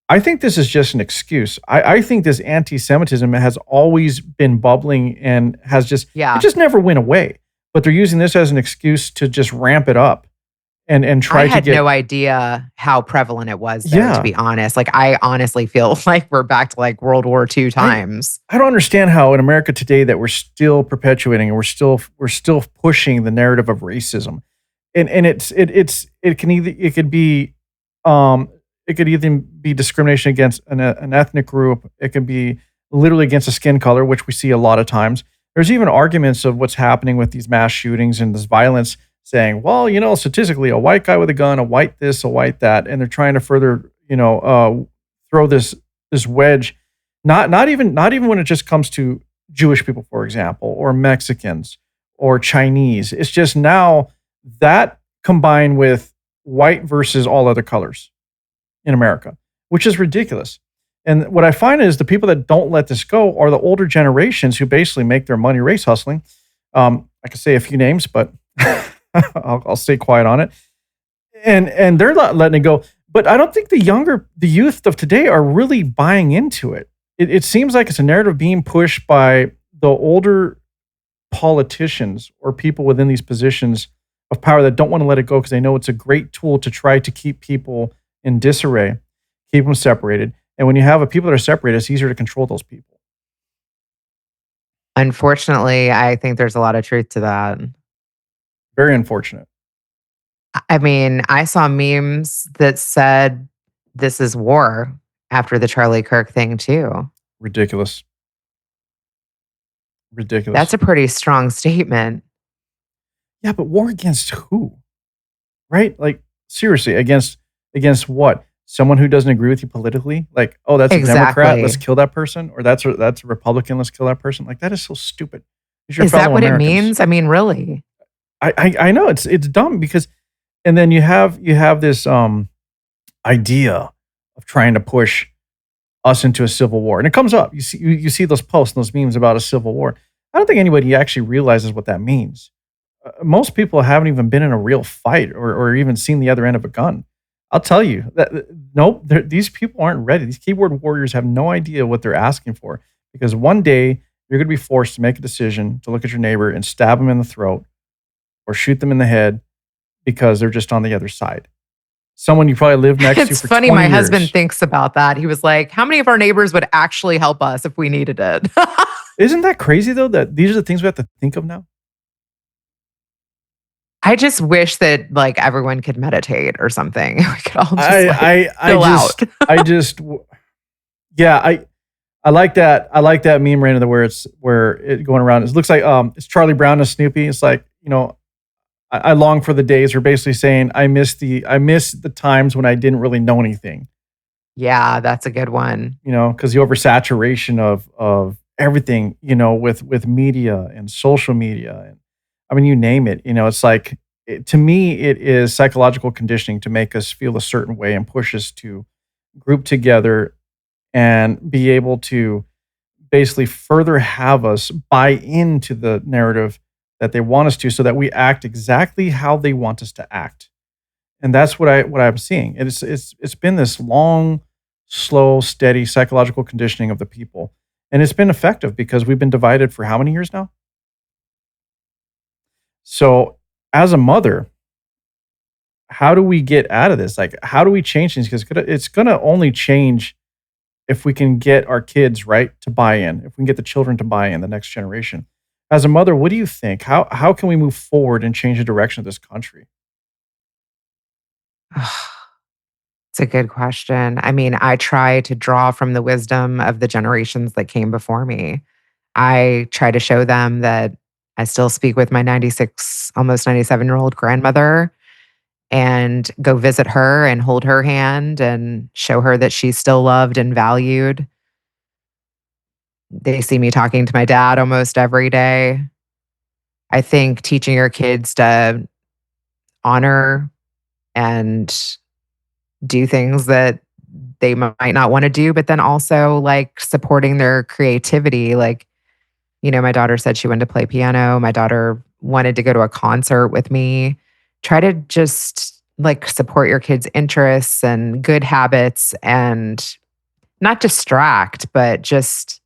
I think this is just an excuse. I think this anti-Semitism has always been bubbling and it
Yeah.
just never went away. But they're using this as an excuse to just ramp it up and
I
try to
had
get,
no idea how prevalent it was, though, to
yeah.
be honest. Like, I honestly feel like we're back to like World War II
I
times.
I don't understand how in America today that we're still perpetuating and we're still pushing the narrative of racism. And it can either it could be um it could either be discrimination against an ethnic group. It can be literally against a skin color, which we see a lot of times. There's even arguments of what's happening with these mass shootings and this violence, saying, well, statistically, a white guy with a gun, a white this, a white that, and they're trying to further, throw this wedge. Not even when it just comes to Jewish people, for example, or Mexicans or Chinese. It's just now that combined with white versus all other colors in America. which is ridiculous. And what I find is the people that don't let this go are the older generations who basically make their money race hustling. I could say a few names, but I'll stay quiet on it. And they're not letting it go. But I don't think the youth of today are really buying into it. It seems like it's a narrative being pushed by the older politicians or people within these positions of power that don't want to let it go because they know it's a great tool to try to keep people in disarray, keep them separated. And when you have people that are separated, it's easier to control those people.
Unfortunately, I think there's a lot of truth to that.
Very unfortunate.
I mean, I saw memes that said this is war after the Charlie Kirk thing too.
Ridiculous. Ridiculous.
That's a pretty strong statement.
Yeah, but war against who? Right? Like seriously, against what? Someone who doesn't agree with you politically? Like, oh, that's a Democrat, let's
Exactly.
kill that person, or that's a Republican, let's kill that person. Like that is so stupid. It's your
Is that
fellow
what it
Americans.
means? I mean, really?
I know it's dumb because and then you have this idea of trying to push us into a civil war. And it comes up. You see those posts and those memes about a civil war. I don't think anybody actually realizes what that means. Most people haven't even been in a real fight or even seen the other end of a gun. I'll tell you that nope, these people aren't ready. These keyboard warriors have no idea what they're asking for because one day you're going to be forced to make a decision to look at your neighbor and stab them in the throat or shoot them in the head because they're just on the other side. Someone you probably lived next to
It's
for
funny.
20
My husband
years.
thinks about that. He was like, how many of our neighbors would actually help us if we needed it?
Isn't that crazy though that these are the things we have to think of now?
I just wish that like everyone could meditate or something. We could all just like
I
chill out.
just I just yeah, I like that. I like that meme right where it going around. It looks like it's Charlie Brown and Snoopy. It's like, I long for the days where basically saying I miss the times when I didn't really know anything.
Yeah, that's a good one.
Because the oversaturation of everything, with media and social media, and I mean, you name it. It's like to me, it is psychological conditioning to make us feel a certain way and push us to group together and be able to basically further have us buy into the narrative that they want us to, so that we act exactly how they want us to act. And that's what I'm seeing. It's been this long, slow, steady psychological conditioning of the people. And it's been effective because we've been divided for how many years now? So as a mother, how do we get out of this? Like, how do we change things? Because it's gonna only change if we can get our kids right to buy in, if we can get the children to buy in, the next generation. As a mother, what do you think? How can we move forward and change the direction of this country?
It's a good question. I mean, I try to draw from the wisdom of the generations that came before me. I try to show them that I still speak with my 96, almost 97-year-old grandmother and go visit her and hold her hand and show her that she's still loved and valued. They see me talking to my dad almost every day. I think teaching your kids to honor and do things that they might not want to do, but then also like supporting their creativity. Like, my daughter said she wanted to play piano. My daughter wanted to go to a concert with me. Try to just like support your kids' interests and good habits and not distract, but just,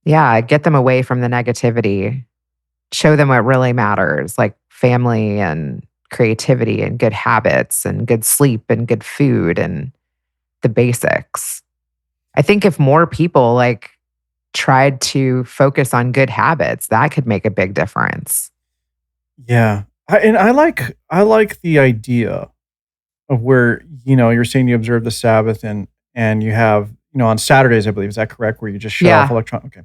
yeah, get them away from the negativity. Show them what really matters, like family and creativity and good habits and good sleep and good food and the basics. I think if more people like tried to focus on good habits, that could make a big difference.
Yeah. I like the idea of where, you're saying you observe the Sabbath and you have, on Saturdays, I believe, is that correct? Where you just shut off
Yeah.
electron. Okay.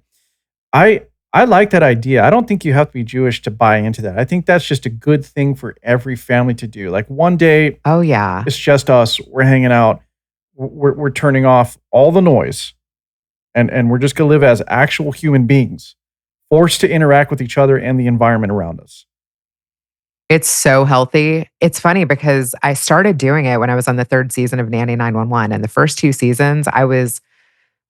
I like that idea. I don't think you have to be Jewish to buy into that. I think that's just a good thing for every family to do. Like one day
Oh, yeah.
it's just us. We're hanging out. We're turning off all the noise, and we're just gonna live as actual human beings, forced to interact with each other and the environment around us.
It's so healthy. It's funny because I started doing it when I was on the 3rd season of Nanny 911, and the first 2 seasons, I was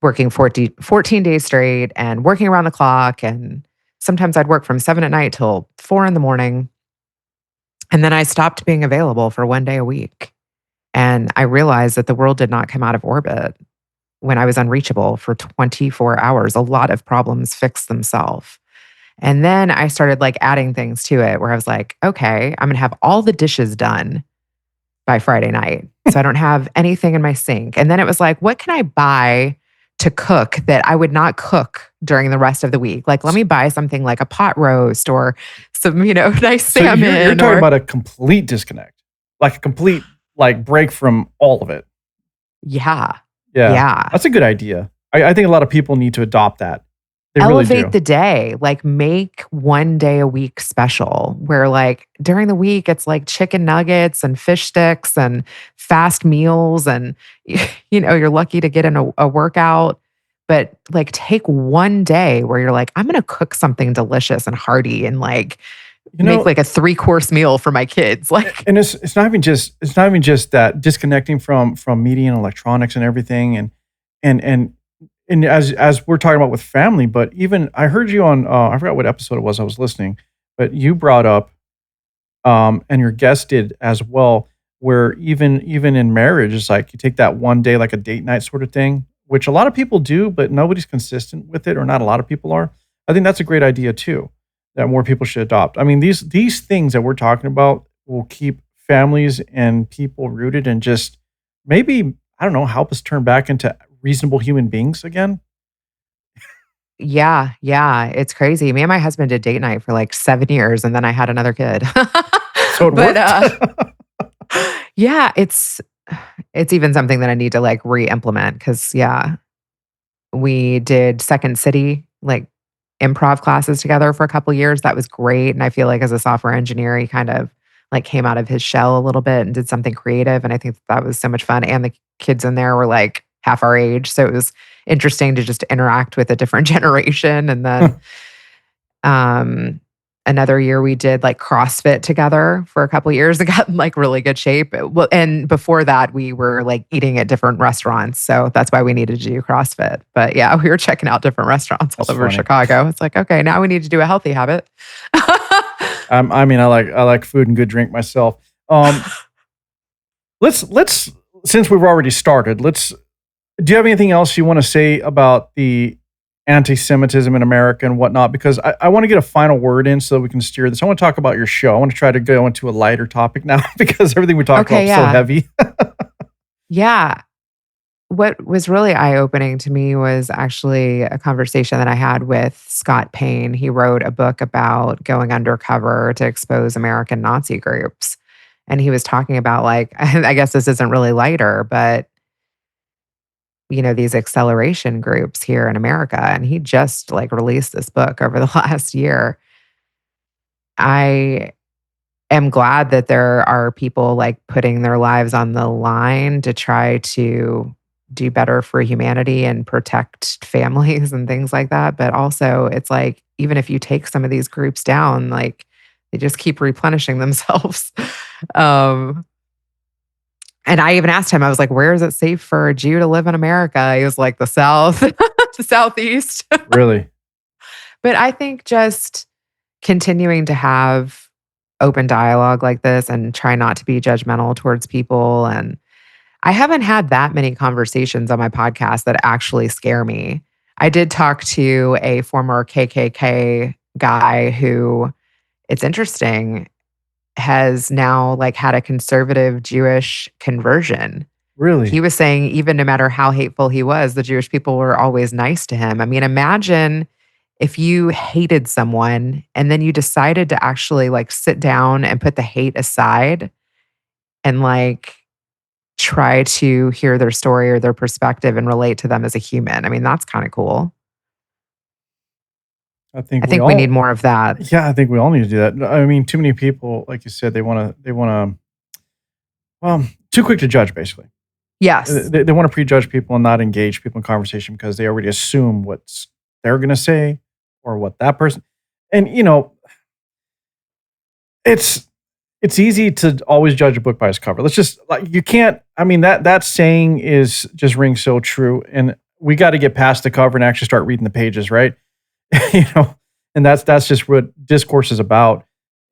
working 14 days straight and working around the clock, and sometimes I'd work from 7 at night till 4 in the morning, and then I stopped being available for 1 day a week, and I realized that the world did not come out of orbit when I was unreachable for 24 hours. A lot of problems fixed themselves. And then I started like adding things to it where I was like, okay, I'm going to have all the dishes done by Friday night. So I don't have anything in my sink. And then it was like, what can I buy to cook that I would not cook during the rest of the week? Like, let me buy something like a pot roast or some, nice
So you're
salmon
talking
or
about a complete disconnect, like a complete like break from all of it.
yeah.
Yeah,
Yeah.
that's a good idea. I think a lot of people need to adopt that. They really
Elevate
do.
the day, like make 1 day a week special where like during the week it's like chicken nuggets and fish sticks and fast meals and you're lucky to get in a workout, but like take 1 day where you're like I'm going to cook something delicious and hearty and like
You
make
know,
like a 3-course meal for my kids. Like
and it's not even just that disconnecting from media and electronics and everything and and and as we're talking about with family, but even I heard you on I forgot what episode it was I was listening, but you brought up and your guest did as well, where even in marriage, it's like you take that one day like a date night sort of thing, which a lot of people do, but nobody's consistent with it, or not a lot of people are. I think that's a great idea too, that more people should adopt. I mean, these things that we're talking about will keep families and people rooted and just maybe, I don't know, help us turn back into reasonable human beings again.
yeah, yeah, it's crazy. Me and my husband did date night for like 7 years and then I had another kid.
So it
But
worked.
yeah, it's even something that I need to like re-implement because yeah, we did Second City like improv classes together for a couple years. That was great. And I feel like as a software engineer, he kind of like came out of his shell a little bit and did something creative. And I think that was so much fun. And the kids in there were like half our age. So it was interesting to just interact with a different generation. And then um, another year we did like CrossFit together for a couple years and got in like really good shape. Well, and before that we were like eating at different restaurants. So that's why we needed to do CrossFit. But yeah, we were checking out different restaurants all
That's
over
funny.
Chicago. It's like, okay, now we need to do a healthy habit.
I mean, I like food and good drink myself. Let's since we've already started, let's do you have anything else you want to say about the anti-Semitism in America and whatnot? Because I want to get a final word in so that we can steer this. I want to talk about your show. I want to try to go into a lighter topic now because everything we talked about
Okay,
was so
yeah.
heavy.
Yeah. What was really eye opening to me was actually a conversation that I had with Scott Payne. He wrote a book about going undercover to expose American Nazi groups. And he was talking about, like, I guess this isn't really lighter, but, these acceleration groups here in America. And he just like released this book over the last year. I am glad that there are people like putting their lives on the line to try to do better for humanity and protect families and things like that. But also, it's like, even if you take some of these groups down, like they just keep replenishing themselves. um, and I even asked him, I was like, where is it safe for a Jew to live in America? He was like, the South, the Southeast.
Really?
But I think just continuing to have open dialogue like this and try not to be judgmental towards people. And I haven't had that many conversations on my podcast that actually scare me. I did talk to a former KKK guy who, it's interesting, has now like had a conservative Jewish conversion. He
Really?
was saying even no matter how hateful he was, the Jewish people were always nice to him. I mean, imagine if you hated someone and then you decided to actually like sit down and put the hate aside and like try to hear their story or their perspective and relate to them as a human. I mean, that's kind of cool.
I think
I
we
think we need
all
more of that.
yeah, I think we all need to do that. I mean, too many people, like you said, they wanna too quick to judge basically.
Yes.
They want to prejudge people and not engage people in conversation because they already assume what they're going to say or what that person. And it's. it's easy to always judge a book by its cover. Let's just like you can't. I mean that saying is just rings so true, and we got to get past the cover and actually start reading the pages, right? you know, and that's just what discourse is about.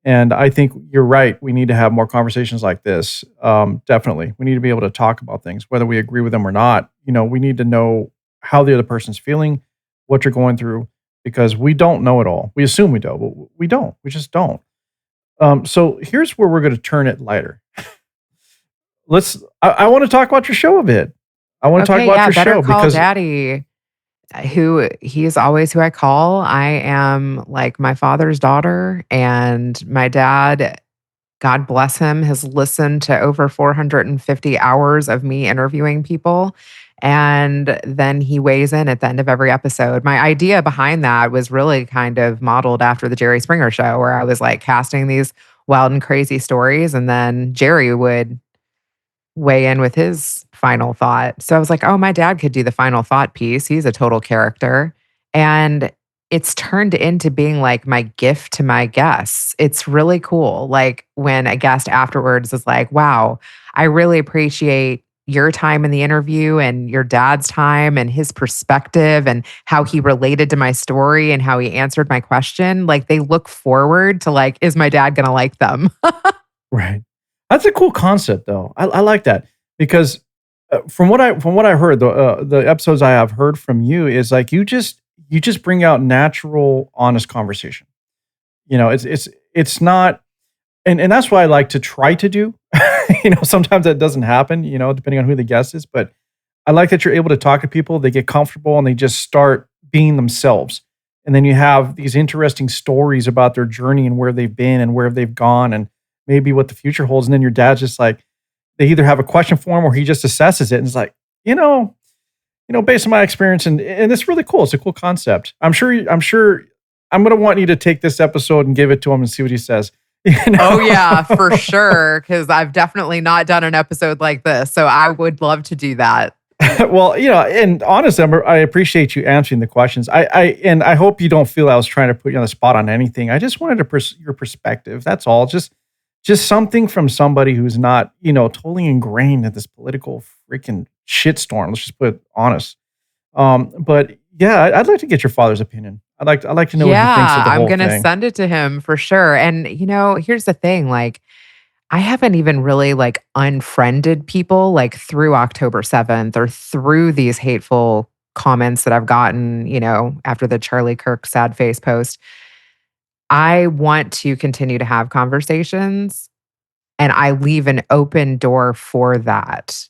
And I think you're right. We need to have more conversations like this. Definitely, we need to be able to talk about things, whether we agree with them or not. We need to know how the other person's feeling, what you're going through, because we don't know it all. We assume we do, but we don't. We just don't. So here's where we're going to turn it lighter. I want to talk about your show a bit. I want to talk
Okay,
about
yeah,
your
Better
show
Call
because
Daddy. Who he is always who I call. I am like my father's daughter, and my dad, God bless him, has listened to over 450 hours of me interviewing people. And then he weighs in at the end of every episode. My idea behind that was really kind of modeled after the Jerry Springer show, where I was like casting these wild and crazy stories. And then Jerry would weigh in with his final thought. So I was like, oh, my dad could do the final thought piece. He's a total character. And it's turned into being like my gift to my guests. It's really cool. Like when a guest afterwards is like, wow, I really appreciate your time in the interview and your dad's time and his perspective and how he related to my story and how he answered my question. Like they look forward to like, is my dad going to like them?
right, that's a cool concept though. I like that because from what I heard, the episodes I have heard from you is like you just bring out natural, honest conversation. It's not, and that's what I like to try to do. Sometimes that doesn't happen. Depending on who the guest is, but I like that you're able to talk to people, they get comfortable and they just start being themselves. And then you have these interesting stories about their journey and where they've been and where they've gone and maybe what the future holds. And then your dad's just like, they either have a question for him or he just assesses it and is like, based on my experience, and it's really cool. It's a cool concept. I'm sure I'm gonna want you to take this episode and give it to him and see what he says. You
Oh,
know?
yeah, for sure. Because I've definitely not done an episode like this. So I would love to do that.
Well, and honestly, I appreciate you answering the questions. I hope you don't feel I was trying to put you on the spot on anything. I just wanted your perspective. That's all. Just something from somebody who's not, totally ingrained in this political freaking shitstorm. Let's just put it honest. But yeah, I'd like to get your father's opinion. I'd like to know what he thinks of
Yeah,
the
I'm
whole
gonna
thing.
send it to him for sure. And here's the thing, like I haven't even really like unfriended people like through October 7th or through these hateful comments that I've gotten, after the Charlie Kirk sad face post. I want to continue to have conversations and I leave an open door for that.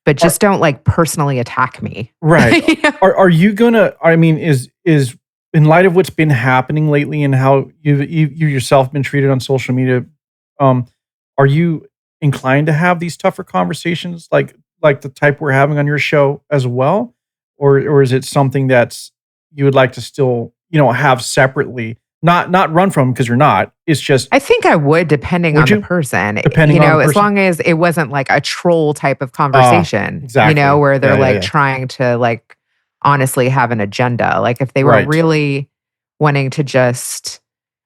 But
Are,
just don't like personally attack me.
right.
You know?
Are you gonna? I mean, is in light of what's been happening lately and how you yourself been treated on social media, um, are you inclined to have these tougher conversations like the type we're having on your show as well, or is it something that's you would like to still have separately, not run from because you're not. It's just
I think I would, depending
would
on the
you
person,
depending on the
as
person?
long as it wasn't like a troll type of
Ah,
conversation,
exactly.
where they're
Yeah, yeah,
like
yeah.
trying to like honestly have an agenda. Like if they were
Right.
really wanting to just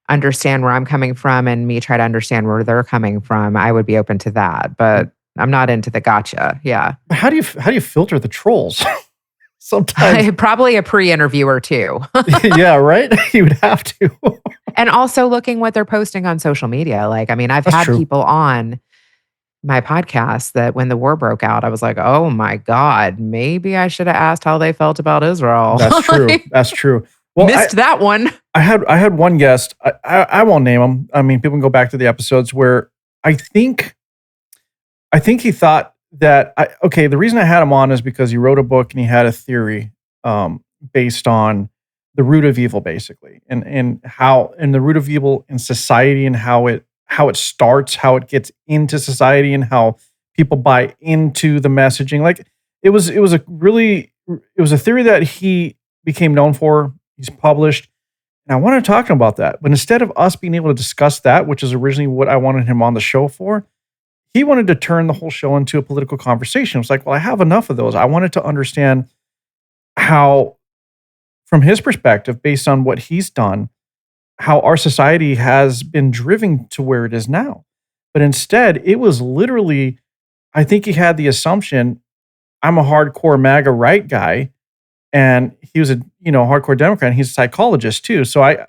understand where I'm coming from and me try to understand where they're coming from, I would be open to that. But I'm not into the gotcha. Yeah.
How do you filter the trolls? Sometimes,
Probably a pre-interviewer too.
yeah, right. You would have to.
And also looking what they're posting on social media. Like, I mean, I've
That's
had
true.
people on my podcast that when the war broke out, I was like, oh my God, maybe I should have asked how they felt about Israel.
That's true.
Like,
That's true. Well, I
missed that one.
I had one guest. I won't name him. I mean, people can go back to the episodes where I think I think he thought that okay. The reason I had him on is because he wrote a book and he had a theory based on the root of evil, basically, and the root of evil in society and how it starts, how it gets into society, and how people buy into the messaging. Like it was a theory that he became known for. He's published. And I wanted to talk to him about that. But instead of us being able to discuss that, which is originally what I wanted him on the show for, he wanted to turn the whole show into a political conversation. It was like, well, I have enough of those. I wanted to understand how, from his perspective, based on what he's done, how our society has been driven to where it is now. But instead, it was literally, I think he had the assumption I'm a hardcore MAGA right guy, and he was a hardcore Democrat. And he's a psychologist too. So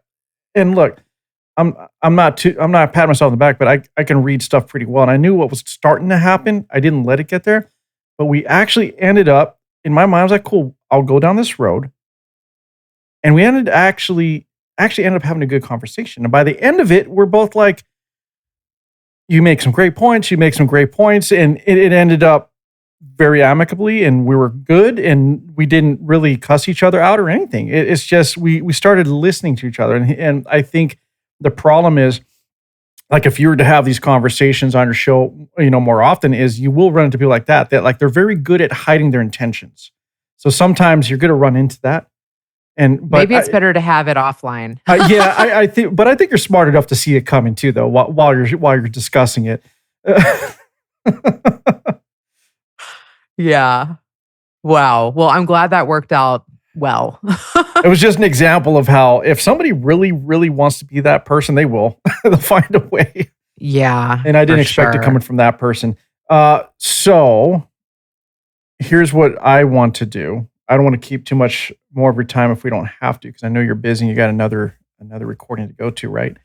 and look, I'm I'm not patting myself on the back, but I can read stuff pretty well, and I knew what was starting to happen. I didn't let it get there, but we actually ended up in my mind. I was like, cool, I'll go down this road, and we ended actually ended up having a good conversation. And by the end of it, we're both like, you make some great points, you make some great points, and it ended up very amicably, and we were good, and we didn't really cuss each other out or anything. It's just we started listening to each other, and I think the problem is, like, if you were to have these conversations on your show, more often, is you will run into people like that like they're very good at hiding their intentions. So sometimes you're going to run into that, but
Maybe it's better to have it offline.
yeah, I think, but I think you're smart enough to see it coming too, though, while you're discussing it.
Yeah. Wow. Well, I'm glad that worked out well.
It was just an example of how if somebody really, really wants to be that person, they will. They'll find a way.
Yeah.
And I didn't expect it coming from that person. So here's what I want to do. I don't want to keep too much more of your time if we don't have to, because I know you're busy and you got another recording to go to, right?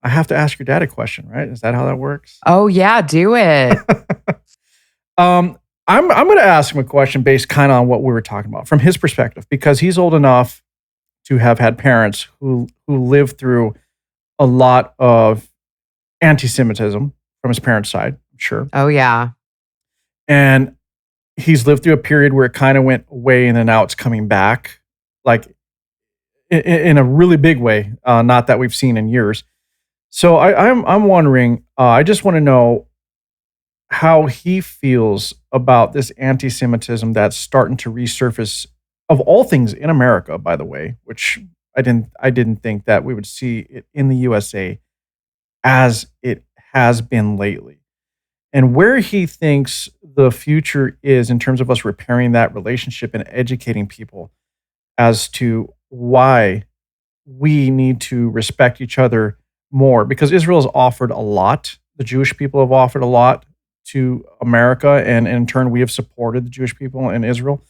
I have to ask your dad a question, right? Is that how that works?
Oh yeah, do it.
I'm going to ask him a question based kind of on what we were talking about from his perspective, because he's old enough to have had parents who lived through a lot of anti-Semitism from his parents' side, I'm sure.
Oh yeah.
And he's lived through a period where it kind of went away and then now it's coming back, like in a really big way, not that we've seen in years. So I'm wondering, I just want to know how he feels about this anti-Semitism that's starting to resurface, of all things, in America, by the way, which I didn't think that we would see it in the USA as it has been lately, and where he thinks the future is in terms of us repairing that relationship and educating people as to why we need to respect each other more, because Israel has offered a lot. The Jewish people have offered a lot to America, and in turn, we have supported the Jewish people in Israel.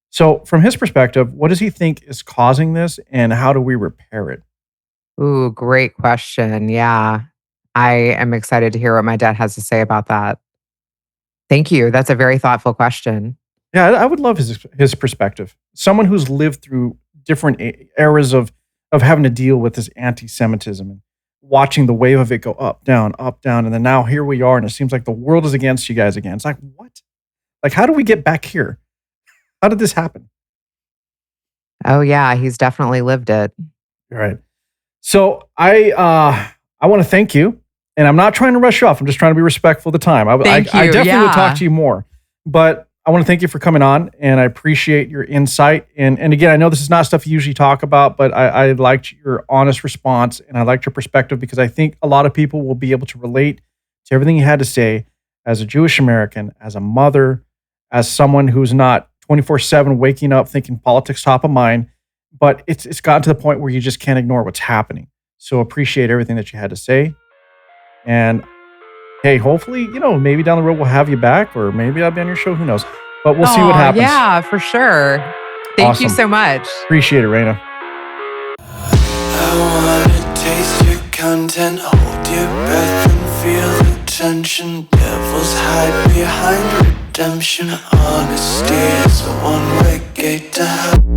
So from his perspective, what does he think is causing this, and how do we repair it?
Ooh, great question. Yeah. I am excited to hear what my dad has to say about that. Thank you. That's a very thoughtful question.
Yeah, I would love his perspective. Someone who's lived through different eras of having to deal with this anti-Semitism and watching the wave of it go up, down, and then now here we are, and it seems like the world is against you guys again. It's like, what? Like, how do we get back here? How did this happen?
Oh yeah, he's definitely lived it.
All right. So I want to thank you, and I'm not trying to rush you off. I'm just trying to be respectful of the time. I definitely would talk to you more, but I want to thank you for coming on, and I appreciate your insight. And again, I know this is not stuff you usually talk about, but I liked your honest response, and I liked your perspective, because I think a lot of people will be able to relate to everything you had to say as a Jewish American, as a mother, as someone who's not 24/7 waking up thinking politics top of mind, but it's gotten to the point where you just can't ignore what's happening. So appreciate everything that you had to say. And hey, hopefully, maybe down the road we'll have you back, or maybe I'll be on your show. Who knows? But we'll see what happens.
Yeah, for sure. Thank you so much.
Appreciate it, Reena.
I wanna taste your content, hold your breath and feel the tension. Devils hide behind redemption. Honesty is a one-way gate to hell.